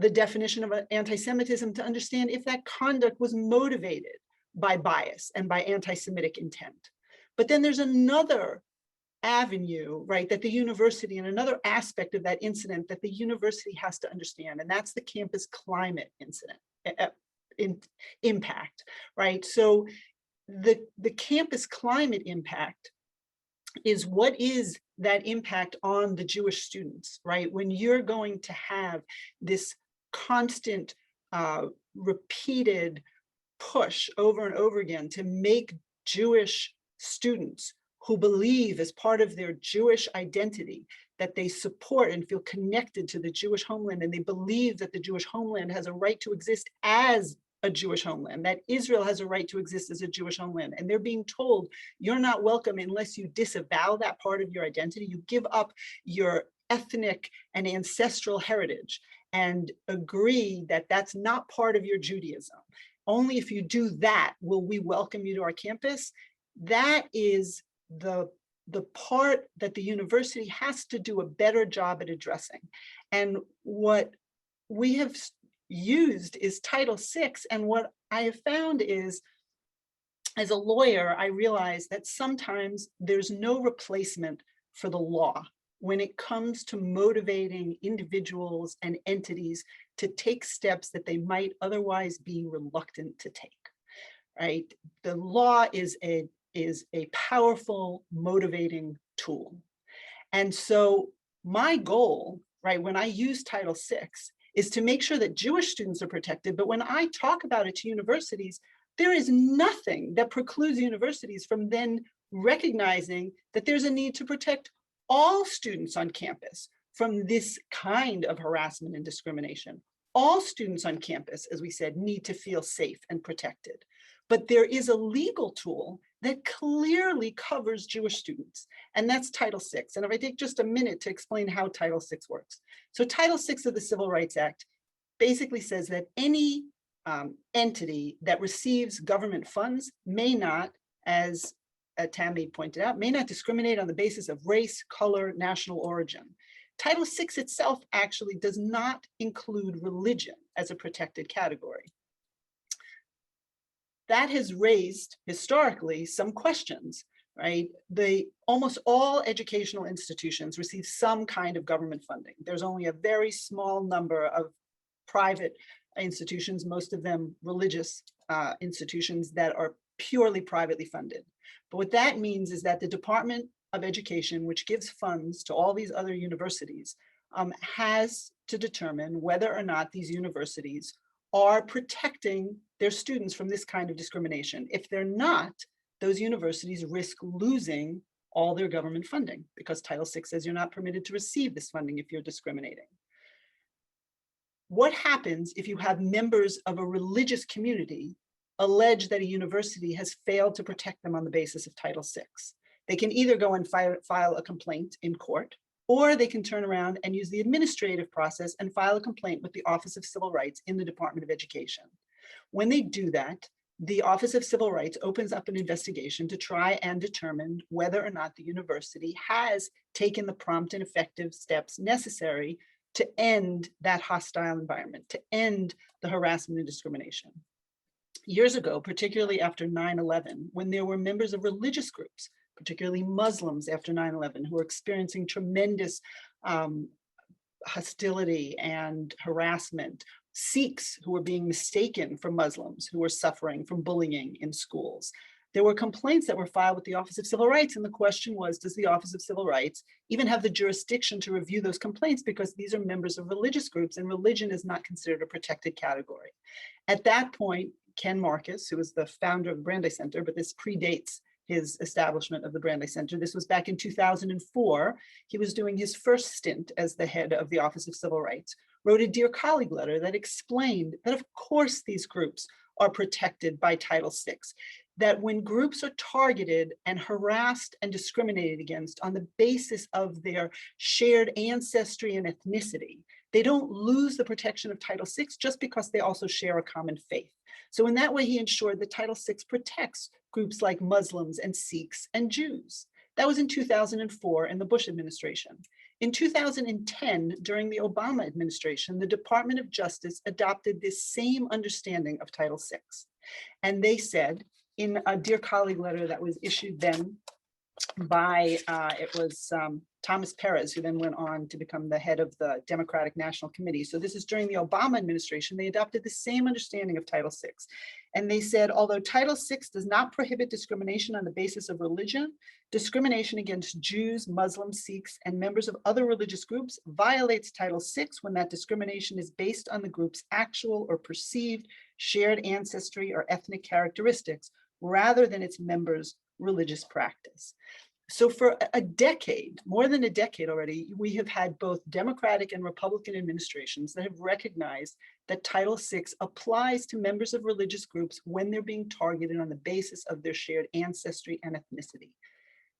the definition of anti-Semitism to understand if that conduct was motivated by bias and by anti-Semitic intent. But then there's another avenue, right, that the university, and another aspect of that incident that the university has to understand, and that's the campus climate incident, impact, right? So the campus climate impact is what is that impact on the Jewish students, right? When you're going to have this constant, repeated push over and over again to make Jewish students who believe as part of their Jewish identity that they support and feel connected to the Jewish homeland, and they believe that the Jewish homeland has a right to exist as a Jewish homeland, that Israel has a right to exist as a Jewish homeland, and they're being told you're not welcome unless you disavow that part of your identity, you give up your ethnic and ancestral heritage and agree that that's not part of your Judaism. Only if you do that will we welcome you to our campus. That is the part that the university has to do a better job at addressing. And what we have used is Title VI. And what I have found is, as a lawyer, I realize that sometimes there's no replacement for the law when it comes to motivating individuals and entities to take steps that they might otherwise be reluctant to take, right? The law is a powerful motivating tool. And so my goal, right, when I use Title VI is to make sure that Jewish students are protected. But when I talk about it to universities, there is nothing that precludes universities from then recognizing that there's a need to protect all students on campus from this kind of harassment and discrimination. All students on campus, as we said, need to feel safe and protected. But there is a legal tool that clearly covers Jewish students, and that's Title VI. And if I take just a minute to explain how Title VI works. So Title VI of the Civil Rights Act basically says that any entity that receives government funds may not, as Tammi pointed out, may not discriminate on the basis of race, color, national origin. Title VI itself actually does not include religion as a protected category. That has raised historically some questions, right? Almost all educational institutions receive some kind of government funding. There's only a very small number of private institutions, most of them religious institutions, that are purely privately funded. But what that means is that the Department of Education, which gives funds to all these other universities, has to determine whether or not these universities are protecting their students from this kind of discrimination. If they're not, those universities risk losing all their government funding, because Title VI says you're not permitted to receive this funding if you're discriminating. What happens if you have members of a religious community allege that a university has failed to protect them on the basis of Title VI? They can either go and file a complaint in court, or they can turn around and use the administrative process and file a complaint with the Office of Civil Rights in the Department of Education. When they do that, the Office of Civil Rights opens up an investigation to try and determine whether or not the university has taken the prompt and effective steps necessary to end that hostile environment, to end the harassment and discrimination. Years ago, particularly after 9/11, when there were members of religious groups, particularly Muslims after 9/11, who were experiencing tremendous hostility and harassment, Sikhs who were being mistaken for Muslims, who were suffering from bullying in schools. There were complaints that were filed with the Office of Civil Rights, and the question was, does the Office of Civil Rights even have the jurisdiction to review those complaints, because these are members of religious groups and religion is not considered a protected category. At that point, Ken Marcus, who was the founder of the Brandeis Center, but this predates his establishment of the Brandeis Center. This was back in 2004. He was doing his first stint as the head of the Office of Civil Rights, wrote a Dear Colleague letter that explained that of course these groups are protected by Title VI, that when groups are targeted and harassed and discriminated against on the basis of their shared ancestry and ethnicity, they don't lose the protection of Title VI just because they also share a common faith. So in that way, he ensured that Title VI protects groups like Muslims and Sikhs and Jews. That was in 2004 in the Bush administration. In 2010, during the Obama administration, the Department of Justice adopted this same understanding of Title VI. And they said in a Dear Colleague letter that was issued then by, Thomas Perez, who then went on to become the head of the Democratic National Committee. So this is during the Obama administration. They adopted the same understanding of Title VI. And they said, although Title VI does not prohibit discrimination on the basis of religion, discrimination against Jews, Muslims, Sikhs, and members of other religious groups violates Title VI when that discrimination is based on the group's actual or perceived shared ancestry or ethnic characteristics, rather than its members' religious practice. So for a decade, more than a decade already, we have had both Democratic and Republican administrations that have recognized that Title VI applies to members of religious groups when they're being targeted on the basis of their shared ancestry and ethnicity.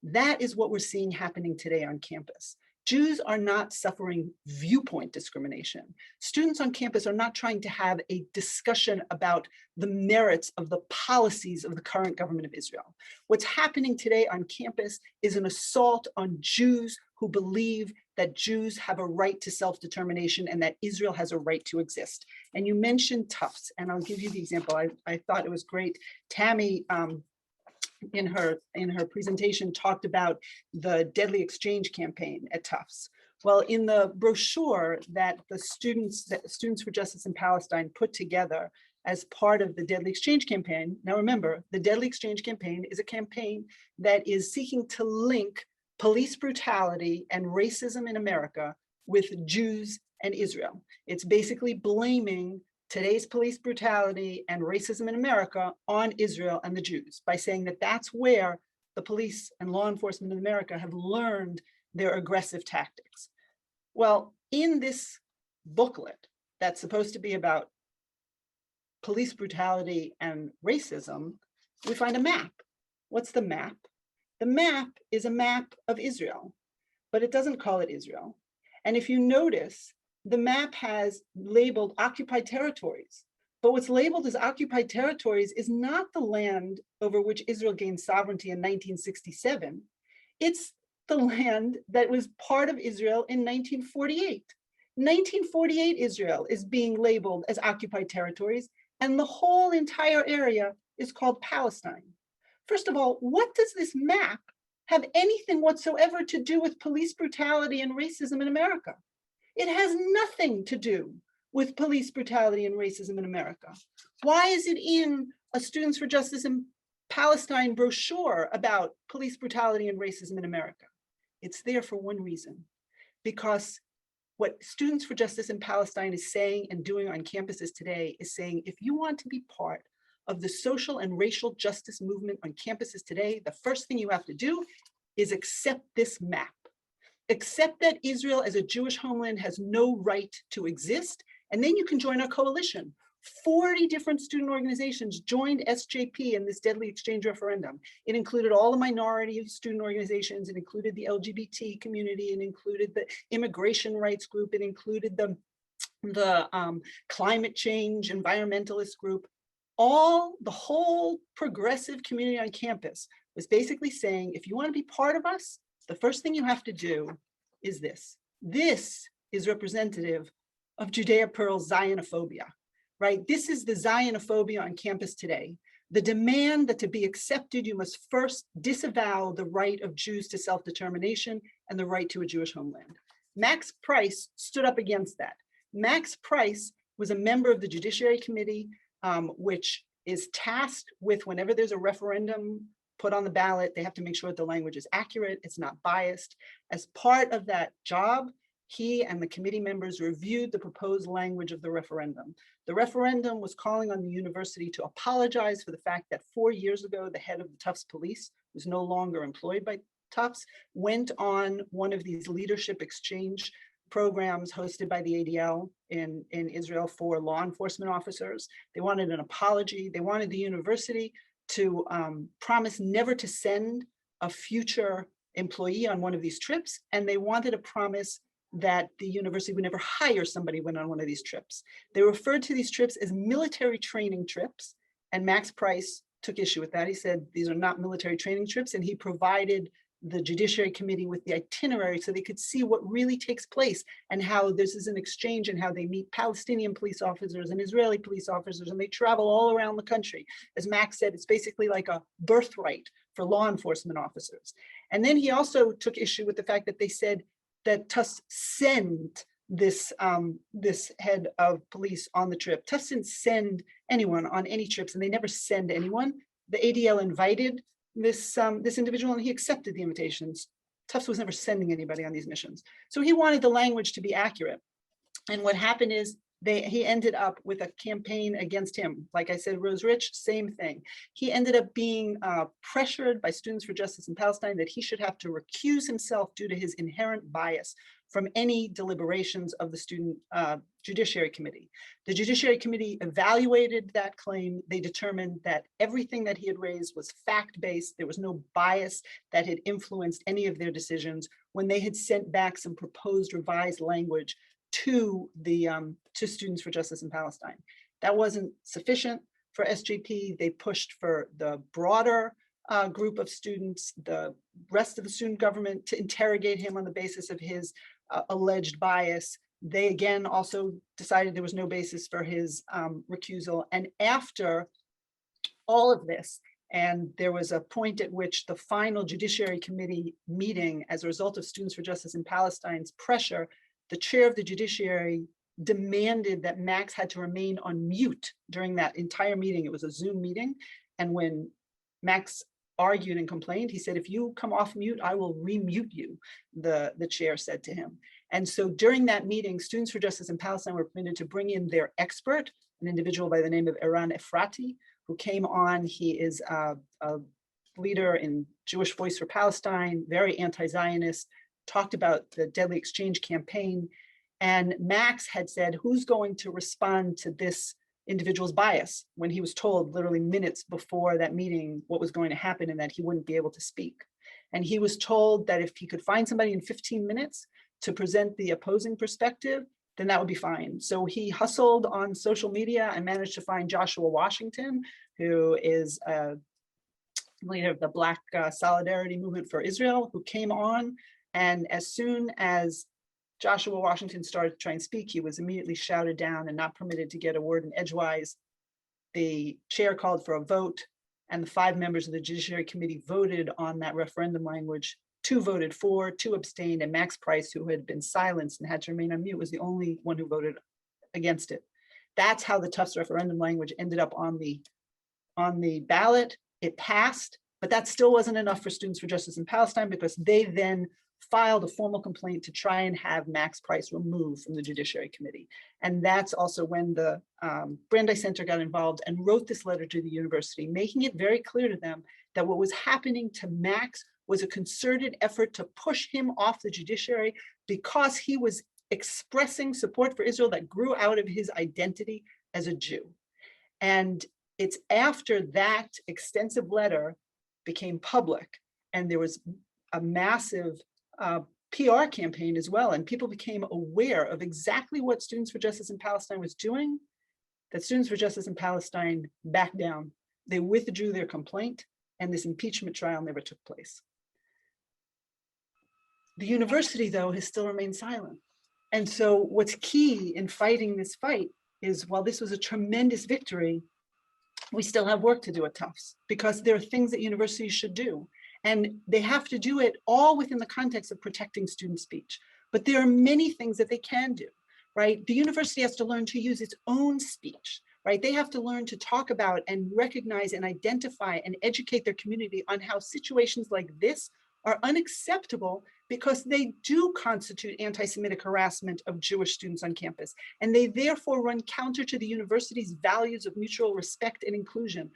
That is what we're seeing happening today on campus. Jews are not suffering viewpoint discrimination. Students on campus are not trying to have a discussion about the merits of the policies of the current government of Israel. What's happening today on campus is an assault on Jews who believe that Jews have a right to self-determination and that Israel has a right to exist. And you mentioned Tufts, and I'll give you the example. I thought it was great. Tammi, in her presentation, talked about the Deadly Exchange campaign at Tufts. Well, in the brochure that the Students for Justice in Palestine put together as part of the Deadly Exchange campaign, now remember, the Deadly Exchange campaign is a campaign that is seeking to link police brutality and racism in America with Jews and Israel. It's basically blaming today's police brutality and racism in America on Israel and the Jews by saying that that's where the police and law enforcement in America have learned their aggressive tactics. Well, in this booklet that's supposed to be about police brutality and racism, we find a map. What's the map? The map is a map of Israel, but it doesn't call it Israel. And if you notice, the map has labeled occupied territories, but what's labeled as occupied territories is not the land over which Israel gained sovereignty in 1967. It's the land that was part of Israel in 1948. 1948 Israel is being labeled as occupied territories, and the whole entire area is called Palestine. First of all, what does this map have anything whatsoever to do with police brutality and racism in America? It has nothing to do with police brutality and racism in America. Why is it in a Students for Justice in Palestine brochure about police brutality and racism in America? It's there for one reason, because what Students for Justice in Palestine is saying and doing on campuses today is saying, if you want to be part of the social and racial justice movement on campuses today, the first thing you have to do is accept this map. Accept that Israel as a Jewish homeland has no right to exist, and then you can join our coalition. 40 different student organizations joined SJP in this deadly exchange referendum. It included all the minority student organizations, it included the LGBT community, it included the immigration rights group, it included the climate change environmentalist group. The whole progressive community on campus was basically saying, if you want to be part of us, the first thing you have to do is this. This is representative of Judea Pearl's Zionophobia, right? This is the Zionophobia on campus today. The demand that to be accepted, you must first disavow the right of Jews to self-determination and the right to a Jewish homeland. Max Price stood up against that. Max Price was a member of the Judiciary Committee, which is tasked with, whenever there's a referendum put on the ballot, they have to make sure that the language is accurate, it's not biased. As part of that job, he and the committee members reviewed the proposed language of the referendum. The referendum was calling on the university to apologize for the fact that 4 years ago, the head of the Tufts police, who's no longer employed by Tufts, went on one of these leadership exchange programs hosted by the ADL in Israel for law enforcement officers. They wanted an apology. They wanted the university to promise never to send a future employee on one of these trips. And they wanted a promise that the university would never hire somebody when on one of these trips. They referred to these trips as military training trips. And Max Price took issue with that. He said, these are not military training trips. And he provided the Judiciary Committee with the itinerary so they could see what really takes place and how this is an exchange and how they meet Palestinian police officers and Israeli police officers, and they travel all around the country. As Max said, it's basically like a birthright for law enforcement officers. And then he also took issue with the fact that they said that Tufts sent this head of police on the trip. Tufts didn't send anyone on any trips, and they never send anyone. The ADL invited this individual, and he accepted the invitations. Tufts was never sending anybody on these missions. So he wanted the language to be accurate. And what happened is he ended up with a campaign against him. Like I said, Rose Rich, same thing. He ended up being pressured by Students for Justice in Palestine that he should have to recuse himself due to his inherent bias from any deliberations of the Student Judiciary Committee. The Judiciary Committee evaluated that claim. They determined that everything that he had raised was fact-based. There was no bias that had influenced any of their decisions when they had sent back some proposed revised language to the to Students for Justice in Palestine. That wasn't sufficient for SJP. They pushed for the broader group of students, the rest of the student government, to interrogate him on the basis of his alleged bias. They again also decided there was no basis for his recusal. And after all of this, and there was a point at which the final Judiciary Committee meeting, as a result of Students for Justice in Palestine's pressure, the chair of the Judiciary demanded that Max had to remain on mute during that entire meeting. It was a Zoom meeting. And when Max argued and complained, he said, if you come off mute, I will remute you, the chair said to him. And so during that meeting, Students for Justice in Palestine were permitted to bring in their expert, an individual by the name of Eran Efrati, who came on. He is a leader in Jewish Voice for Palestine, very anti-Zionist, talked about the deadly exchange campaign. And Max had said, who's going to respond to this individual's bias, when he was told literally minutes before that meeting what was going to happen and that he wouldn't be able to speak. And he was told that if he could find somebody in 15 minutes to present the opposing perspective, then that would be fine. So he hustled on social media and managed to find Joshua Washington, who is a leader of the Black Solidarity Movement for Israel, who came on. And as soon as Joshua Washington started to try and speak, he was immediately shouted down and not permitted to get a word in edgewise. The chair called for a vote, and the 5 members of the Judiciary Committee voted on that referendum language. 2 voted for, 2 abstained, and Max Price, who had been silenced and had to remain on mute, was the only one who voted against it. That's how the Tufts referendum language ended up on the ballot. It passed, but that still wasn't enough for Students for Justice in Palestine, because they then filed a formal complaint to try and have Max Price removed from the Judiciary Committee. And that's also when the Brandeis Center got involved and wrote this letter to the university, making it very clear to them that what was happening to Max was a concerted effort to push him off the judiciary because he was expressing support for Israel that grew out of his identity as a Jew. And it's after that extensive letter became public, and there was a massive PR campaign as well, and people became aware of exactly what Students for Justice in Palestine was doing, that Students for Justice in Palestine backed down. They withdrew their complaint, and this impeachment trial never took place. The university, though, has still remained silent. And so what's key in fighting this fight is, while this was a tremendous victory, we still have work to do at Tufts, because there are things that universities should do. And they have to do it all within the context of protecting student speech. But there are many things that they can do, right? The university has to learn to use its own speech, right? They have to learn to talk about and recognize and identify and educate their community on how situations like this are unacceptable, because they do constitute anti-Semitic harassment of Jewish students on campus. And they therefore run counter to the university's values of mutual respect and inclusion.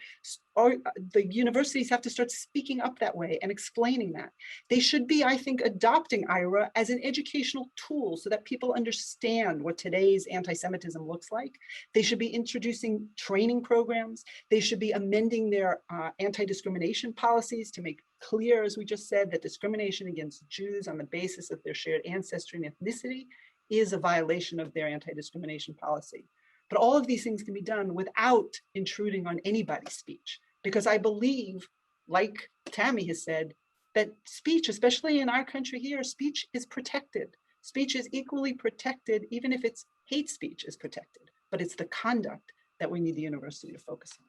Or the universities have to start speaking up that way and explaining that. They should be, I think, adopting IRA as an educational tool so that people understand what today's anti-Semitism looks like. They should be introducing training programs. They should be amending their anti-discrimination policies to make clear, as we just said, that discrimination against Jews on the basis of their shared ancestry and ethnicity is a violation of their anti-discrimination policy. But all of these things can be done without intruding on anybody's speech, because I believe, like Tammi has said, that speech, especially in our country here, speech is protected. Speech is equally protected, even if it's hate speech is protected, but it's the conduct that we need the university to focus on.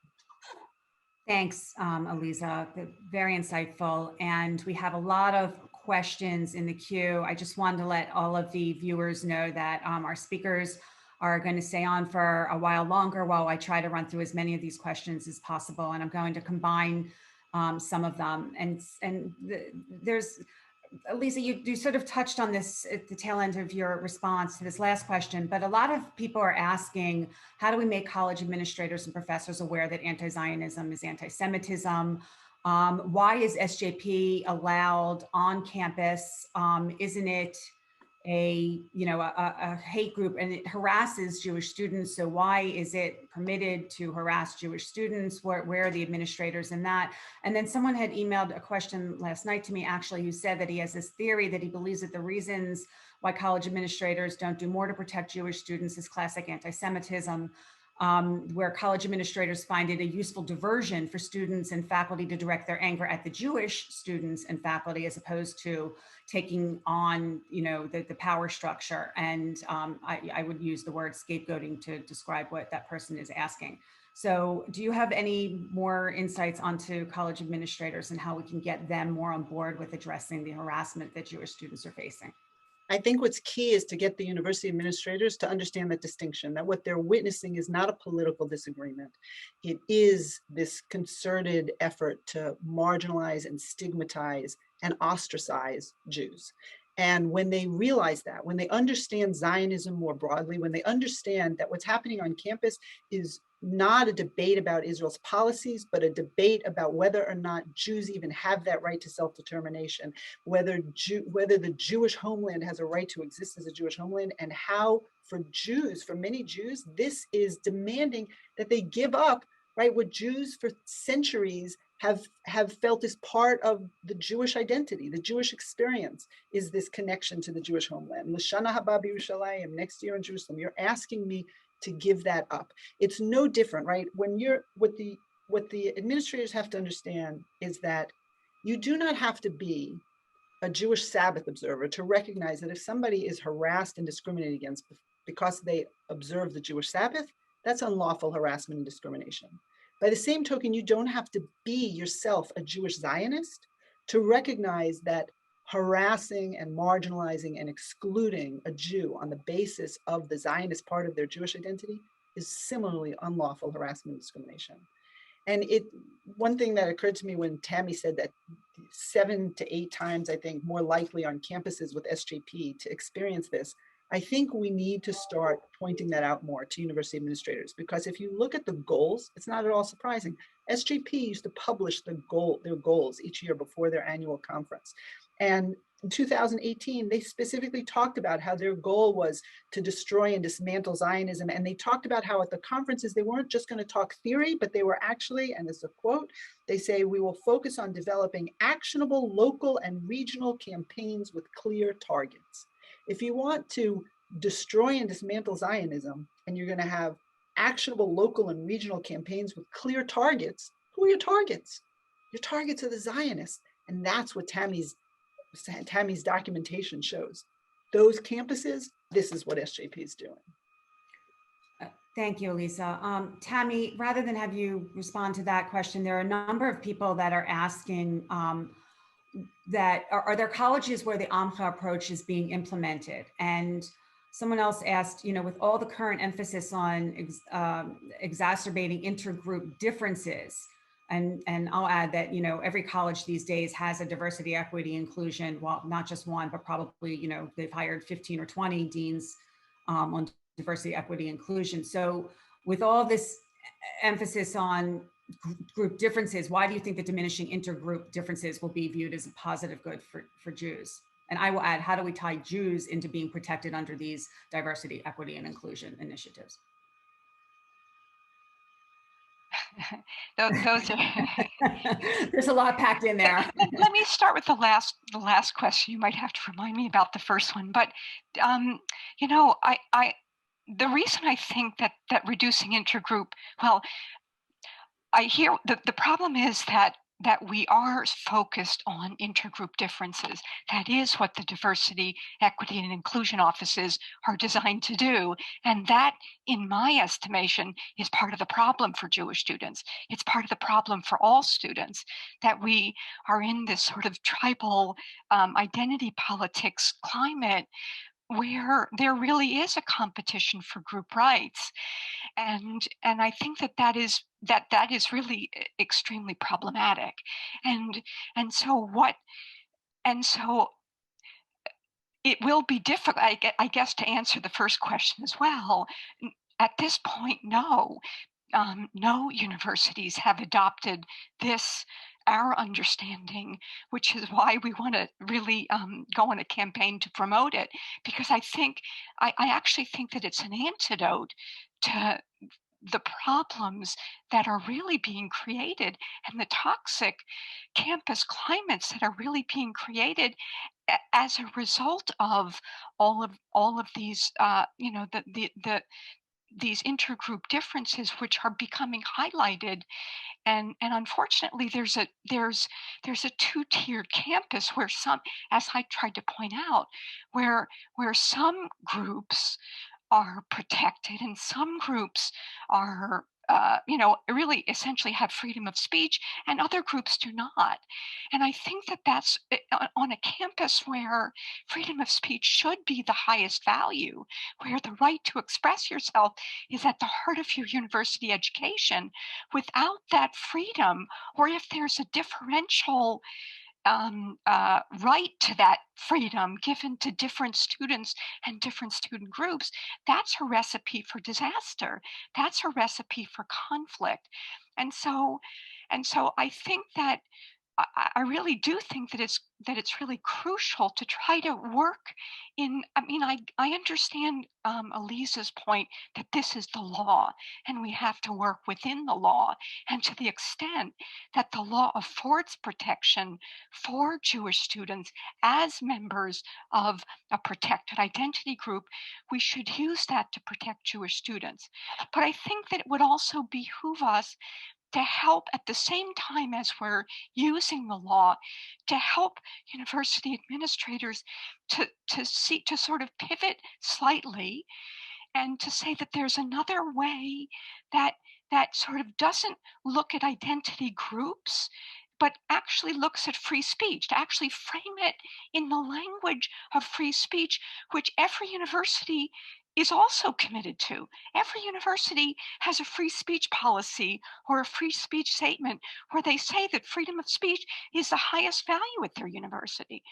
Thanks, Alyza. Very insightful. And we have a lot of questions in the queue. I just wanted to let all of the viewers know that our speakers are going to stay on for a while longer while I try to run through as many of these questions as possible. And I'm going to combine some of them. There's, Alyza, you sort of touched on this at the tail end of your response to this last question, but a lot of people are asking, how do we make college administrators and professors aware that anti-Zionism is anti-Semitism? Why is SJP allowed on campus? Isn't it a hate group, and it harasses Jewish students? So why is it permitted to harass Jewish students? Where are the administrators in that? And then someone had emailed a question last night to me, actually, who said that he has this theory that he believes that the reasons why college administrators don't do more to protect Jewish students is classic anti-Semitism, where college administrators find it a useful diversion for students and faculty to direct their anger at the Jewish students and faculty, as opposed to taking on, the power structure. And I would use the word scapegoating to describe what that person is asking. So do you have any more insights onto college administrators and how we can get them more on board with addressing the harassment that Jewish students are facing? I think what's key is to get the university administrators to understand that distinction, that what they're witnessing is not a political disagreement. It is this concerted effort to marginalize and stigmatize and ostracize Jews. And when they realize that, when they understand Zionism more broadly, when they understand that what's happening on campus is not a debate about Israel's policies, but a debate about whether or not Jews even have that right to self-determination, whether the Jewish homeland has a right to exist as a Jewish homeland, and how for many Jews, this is demanding that they give up, right, what Jews for centuries have felt is part of the Jewish identity. The Jewish experience is this connection to the Jewish homeland. L'shana haba b'Yerushalayim, next year in Jerusalem. You're asking me to give that up. It's no different, right? When what the administrators have to understand is that you do not have to be a Jewish Sabbath observer to recognize that if somebody is harassed and discriminated against because they observe the Jewish Sabbath, that's unlawful harassment and discrimination. By the same token, you don't have to be yourself a Jewish Zionist to recognize that harassing and marginalizing and excluding a Jew on the basis of the Zionist part of their Jewish identity is similarly unlawful harassment and discrimination. And one thing that occurred to me when Tammi said that 7 to 8 times, I think, more likely on campuses with SJP to experience this, I think we need to start pointing that out more to university administrators, because if you look at the goals, it's not at all surprising. SJP used to publish their goals each year before their annual conference. And in 2018, they specifically talked about how their goal was to destroy and dismantle Zionism. And they talked about how at the conferences, they weren't just going to talk theory, but they were actually, and this is a quote, they say, we will focus on developing actionable local and regional campaigns with clear targets. If you want to destroy and dismantle Zionism, and you're going to have actionable local and regional campaigns with clear targets, who are your targets? Your targets are the Zionists. And that's what Tammi's documentation shows. Those campuses, this is what SJP is doing. Thank you, Alyza. Tammi, rather than have you respond to that question, there are a number of people that are asking that are there colleges where the AMCHA approach is being implemented? And someone else asked, with all the current emphasis on exacerbating intergroup differences, and I'll add that, every college these days has a diversity, equity, inclusion, well, not just one, but probably, they've hired 15 or 20 deans on diversity, equity, inclusion. So with all this emphasis on group differences, why do you think that diminishing intergroup differences will be viewed as a positive good for Jews? And I will add, how do we tie Jews into being protected under these diversity, equity, and inclusion initiatives? Those are There's a lot packed in there. Let me start with the last question. You might have to remind me about the first one, but the reason I think that reducing intergroup, well, I hear the problem is that we are focused on intergroup differences. That is what the diversity, equity, and inclusion offices are designed to do. And that, in my estimation, is part of the problem for Jewish students. It's part of the problem for all students, that we are in this sort of tribal identity politics climate where there really is a competition for group rights. And I think that is really extremely problematic. And so it will be difficult, I guess, to answer the first question as well. At this point, no universities have adopted our understanding, which is why we want to really go on a campaign to promote it, because I actually think that it's an antidote to the problems that are really being created and the toxic campus climates that are really being created as a result of all of these these intergroup differences, which are becoming highlighted. And unfortunately, there's a two-tiered campus where some, as I tried to point out, where some groups are protected and some groups are really essentially have freedom of speech, and other groups do not. And I think that that's on a campus where freedom of speech should be the highest value, where the right to express yourself is at the heart of your university education. Without that freedom, or if there's a differential right to that freedom given to different students and different student groups, that's a recipe for disaster. That's a recipe for conflict. And so I think that I really do think that it's really crucial to try to work in. I mean, I understand Alyza's point that this is the law, and we have to work within the law. And to the extent that the law affords protection for Jewish students as members of a protected identity group, we should use that to protect Jewish students. But I think that it would also behoove us to help, at the same time as we're using the law, to help university administrators to sort of pivot slightly and to say that there's another way that sort of doesn't look at identity groups, but actually looks at free speech, to actually frame it in the language of free speech, which every university is also committed to. Every university has a free speech policy or a free speech statement where they say that freedom of speech is the highest value at their university.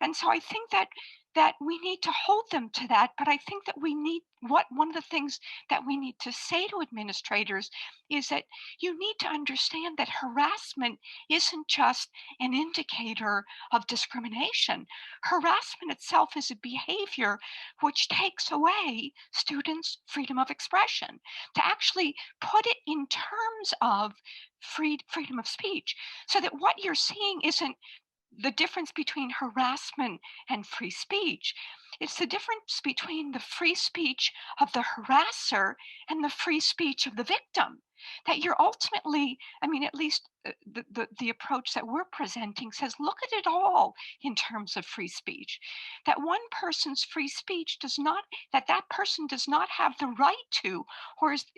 And so I think that that we need to hold them to that. But I think that one of the things that we need to say to administrators is that you need to understand that harassment isn't just an indicator of discrimination. Harassment itself is a behavior which takes away students' freedom of expression. To actually put it in terms of freedom of speech, so that what you're seeing isn't the difference between harassment and free speech. It's the difference between the free speech of the harasser and the free speech of the victim. That you're ultimately, I mean, at least the approach that we're presenting says, look at it all in terms of free speech. That one person's free speech does not, that person does not have the right to,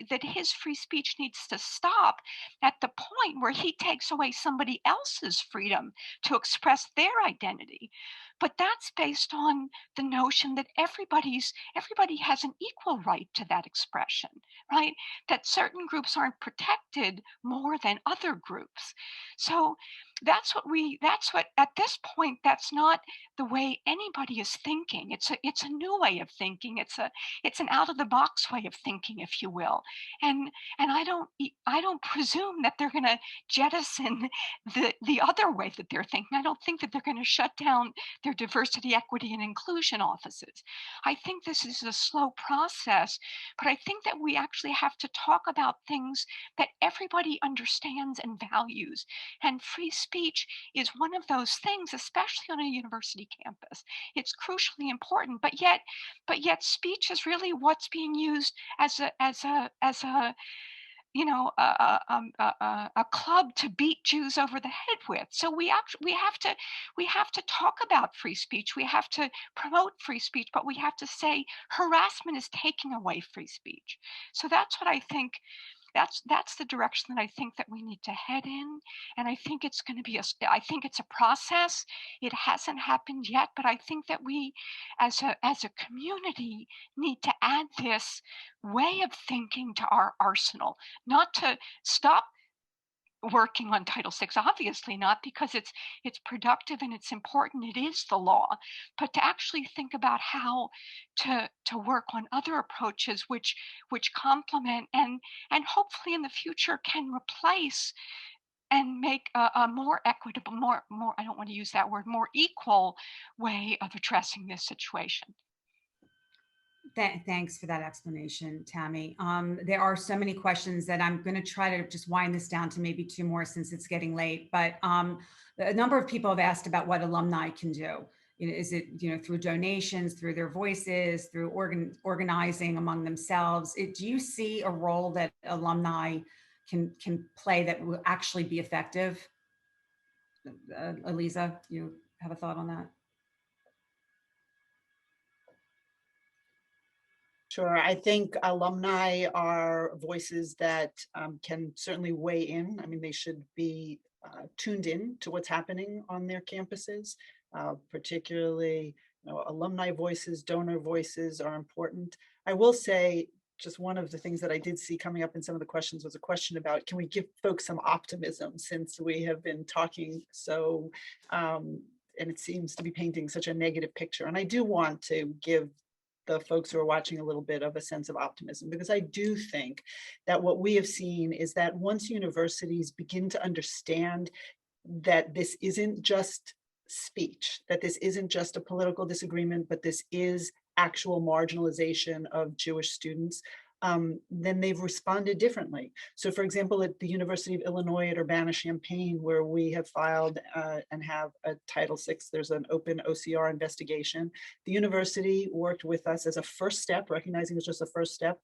that his free speech needs to stop at the point where he takes away somebody else's freedom to express their identity. But that's based on the notion that everybody has an equal right to that expression, right? That certain groups aren't protected more than other groups. So that's what at this point, that's not the way anybody is thinking. It's a new way of thinking. It's an out of the box way of thinking, if you will. And I don't presume that they're going to jettison the other way that they're thinking. I don't think that they're going to shut down their diversity, equity, and inclusion offices. I think this is a slow process, but I think that we actually have to talk about things that everybody understands and values. And free speech is one of those things, especially on a university campus. It's crucially important, but yet speech is really what's being used as a a club to beat Jews over the head with. So we have to talk about free speech. We have to promote free speech, but we have to say harassment is taking away free speech. So that's what I think. That's the direction that I think that we need to head in. And I think it's going to be I think it's a process. It hasn't happened yet, but I think that we as a community need to add this way of thinking to our arsenal, not to stop working on Title VI, obviously not, because it's productive and it's important. It is the law, but to actually think about how to work on other approaches which complement and hopefully in the future can replace and make a more equitable, more I don't want to use that word, more equal way of addressing this situation. Thanks for that explanation, Tammi. There are so many questions that I'm going to try to just wind this down to maybe two more since it's getting late. But a number of people have asked about what alumni can do. Is it through donations, through their voices, through organizing among themselves? Do you see a role that alumni can play that will actually be effective? Alyza, you have a thought on that? Sure. I think alumni are voices that can certainly weigh in. I mean, they should be tuned in to what's happening on their campuses, particularly alumni voices, donor voices are important. I will say, just one of the things that I did see coming up in some of the questions was a question about, can we give folks some optimism since we have been talking so, and it seems to be painting such a negative picture. And I do want to give the folks who are watching a little bit of a sense of optimism, because I do think that what we have seen is that once universities begin to understand that this isn't just speech, that this isn't just a political disagreement, but this is actual marginalization of Jewish students, then they've responded differently. So for example, at the University of Illinois at Urbana-Champaign, where we have filed and have a Title VI, there's an open OCR investigation. The university worked with us as a first step, recognizing it's just a first step,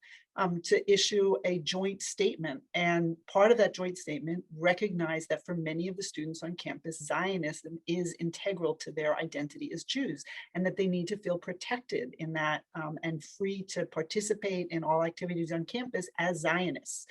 to issue a joint statement. And part of that joint statement recognized that for many of the students on campus, Zionism is integral to their identity as Jews, and that they need to feel protected in that and free to participate in all activities on campus as Zionists.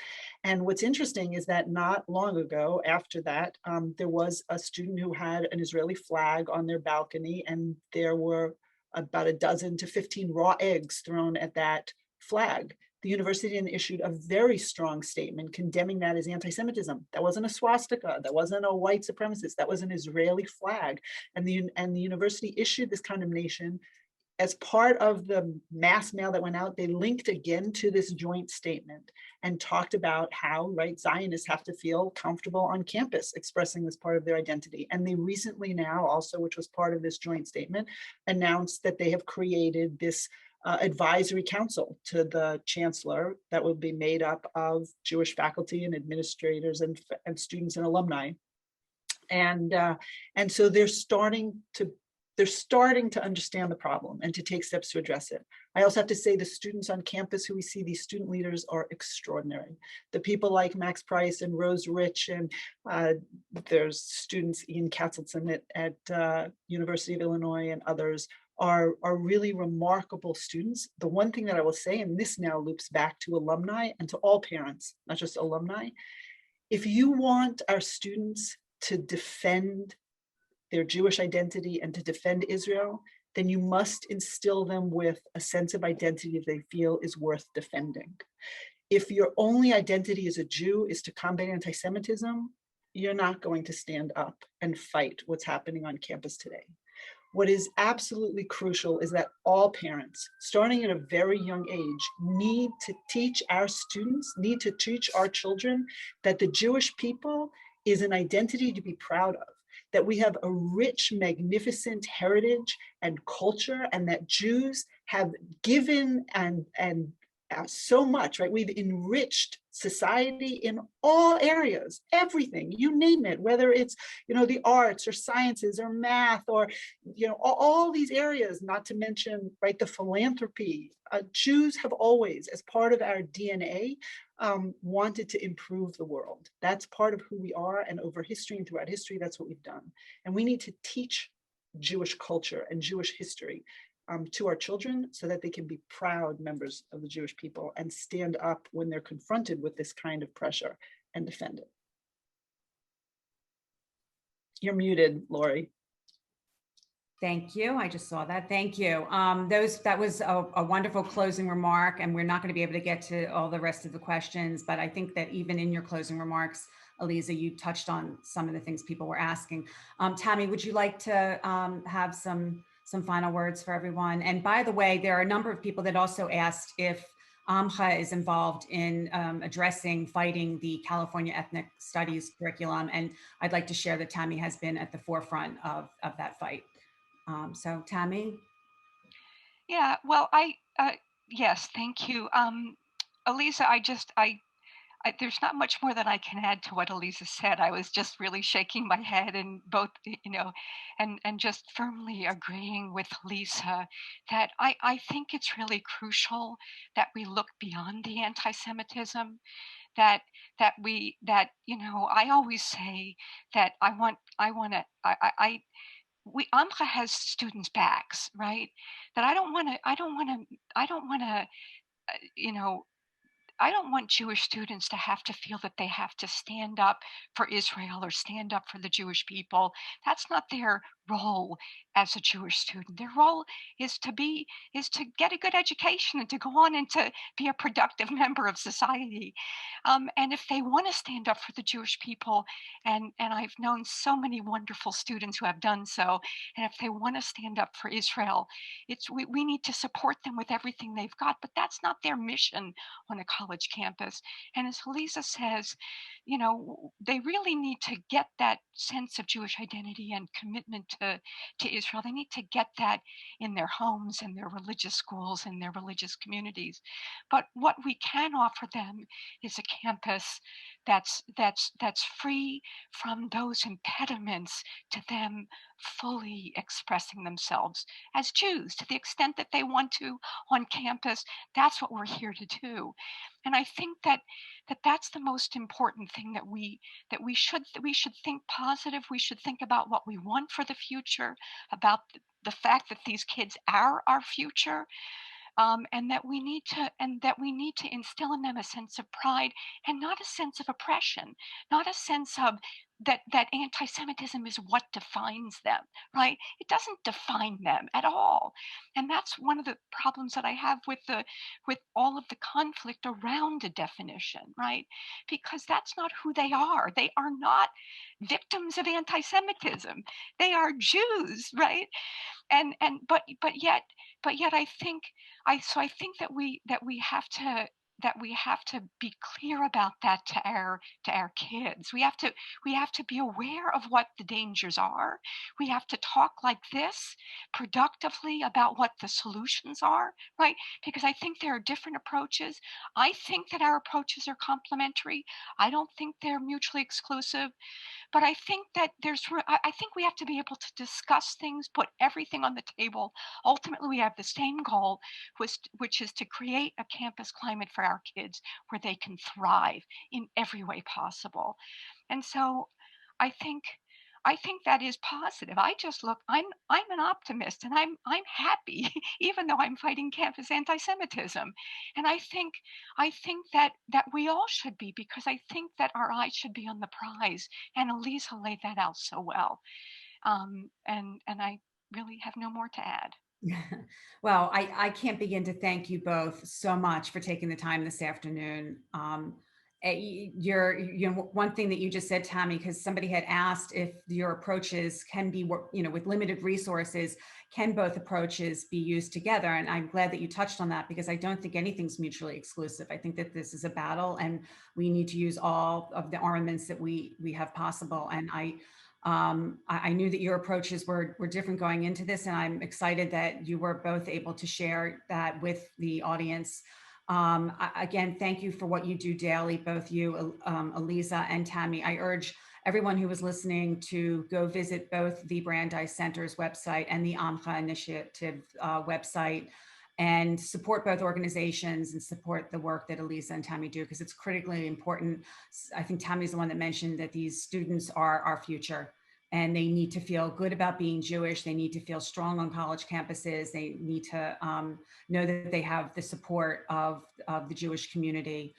And what's interesting is that not long ago after that, there was a student who had an Israeli flag on their balcony, and there were about 12 to 15 raw eggs thrown at that flag. The university then issued a very strong statement condemning that as anti-Semitism. That wasn't a swastika, that wasn't a white supremacist, that was an Israeli flag. And the university issued this condemnation as part of the mass mail that went out, they linked again to this joint statement and talked about how, right, Zionists have to feel comfortable on campus expressing this part of their identity. And they recently now also, which was part of this joint statement, announced that they have created this advisory council to the chancellor that will be made up of Jewish faculty and administrators and students and alumni. And so they're starting to understand the problem and to take steps to address it. I also have to say the students on campus who we see, these student leaders, are extraordinary. The people like Max Price and Rose Rich, and there's students, Ian Katzelson at University of Illinois and others, are really remarkable students. The one thing that I will say, and this now loops back to alumni and to all parents, not just alumni, if you want our students to defend their Jewish identity and to defend Israel, then you must instill them with a sense of identity they feel is worth defending. If your only identity as a Jew is to combat anti-Semitism, you're not going to stand up and fight what's happening on campus today. What is absolutely crucial is that all parents, starting at a very young age, need to teach our students, need to teach our children that the Jewish people is an identity to be proud of, that we have a rich, magnificent heritage and culture, and that Jews have given and so much, right? We've enriched society in all areas, everything, you name it, whether it's, the arts or sciences or math or, all these areas, not to mention, right, the philanthropy. Jews have always, as part of our DNA, wanted to improve the world. That's part of who we are, and over history and throughout history, that's what we've done. And we need to teach Jewish culture and Jewish history to our children so that they can be proud members of the Jewish people and stand up when they're confronted with this kind of pressure and defend it. You're muted, Lori. Thank you. I just saw that. Thank you. That was a wonderful closing remark, and we're not going to be able to get to all the rest of the questions, but I think that even in your closing remarks, Alyza, you touched on some of the things people were asking. Tammi, would you like to have some final words for everyone? And by the way, there are a number of people that also asked if AMCHA is involved in fighting the California Ethnic Studies curriculum. And I'd like to share that Tammi has been at the forefront of that fight. So Tammi? Yeah, well, yes, thank you. Alyza, there's not much more that I can add to what Alyza said. I was just really shaking my head and both, and just firmly agreeing with Alyza that I think it's really crucial that we look beyond the anti-Semitism, that I always say that AMCHA has students' backs, right? That I don't want Jewish students to have to feel that they have to stand up for Israel or stand up for the Jewish people. That's not their role as a Jewish student. Their role is to get a good education and to go on and to be a productive member of society. And if they want to stand up for the Jewish people, and I've known so many wonderful students who have done so, and if they want to stand up for Israel, we need to support them with everything they've got. But that's not their mission on a college campus. And as Alyza says, they really need to get that sense of Jewish identity and commitment to Israel. They need to get that in their homes and their religious schools and their religious communities. But what we can offer them is a campus that's free from those impediments to them fully expressing themselves as Jews to the extent that they want to on campus. That's what we're here to do. And I think that's the most important thing, that we should think positive. We should think about what we want for the future, about the fact that these kids are our future, and that we need to instill in them a sense of pride and not a sense of oppression, not a sense of that anti-Semitism is what defines them, right? It doesn't define them at all. And that's one of the problems that I have with all of the conflict around a definition, right? Because that's not who they are. They are not victims of anti-Semitism. They are Jews, right? And but yet I think that we have to be clear about that to our kids. We have to be aware of what the dangers are. We have to talk like this productively about what the solutions are, right? Because I think there are different approaches. I think that our approaches are complementary. I don't think they're mutually exclusive. But I think that I think we have to be able to discuss things, put everything on the table. Ultimately, we have the same goal, which is to create a campus climate for our kids where they can thrive in every way possible. And so I think I think that is positive. I just look, I'm an optimist and I'm happy, even though I'm fighting campus anti-Semitism. And I think that we all should be, because I think that our eyes should be on the prize. And Alyza laid that out so well. And I really have no more to add. Well, I can't begin to thank you both so much for taking the time this afternoon. One thing that you just said, Tammi, because somebody had asked if your approaches can be, with limited resources, can both approaches be used together? And I'm glad that you touched on that, because I don't think anything's mutually exclusive. I think that this is a battle and we need to use all of the armaments that we have possible. And I knew that your approaches were different going into this, and I'm excited that you were both able to share that with the audience. Again, thank you for what you do daily, both you, Alyza and Tammi. I urge everyone who is listening to go visit both the Brandeis Center's website and the AMCHA Initiative website, and support both organizations and support the work that Alyza and Tammi do, because it's critically important. I think Tammy's the one that mentioned that these students are our future, and they need to feel good about being Jewish. They need to feel strong on college campuses. They need to know that they have the support of the Jewish community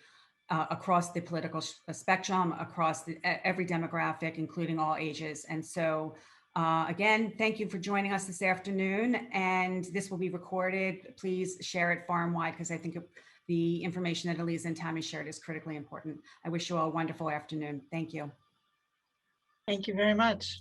across the political spectrum, across every demographic, including all ages. And so again, thank you for joining us this afternoon, and this will be recorded. Please share it far and wide, because I think the information that Alyza and Tammi shared is critically important. I wish you all a wonderful afternoon. Thank you. Thank you very much.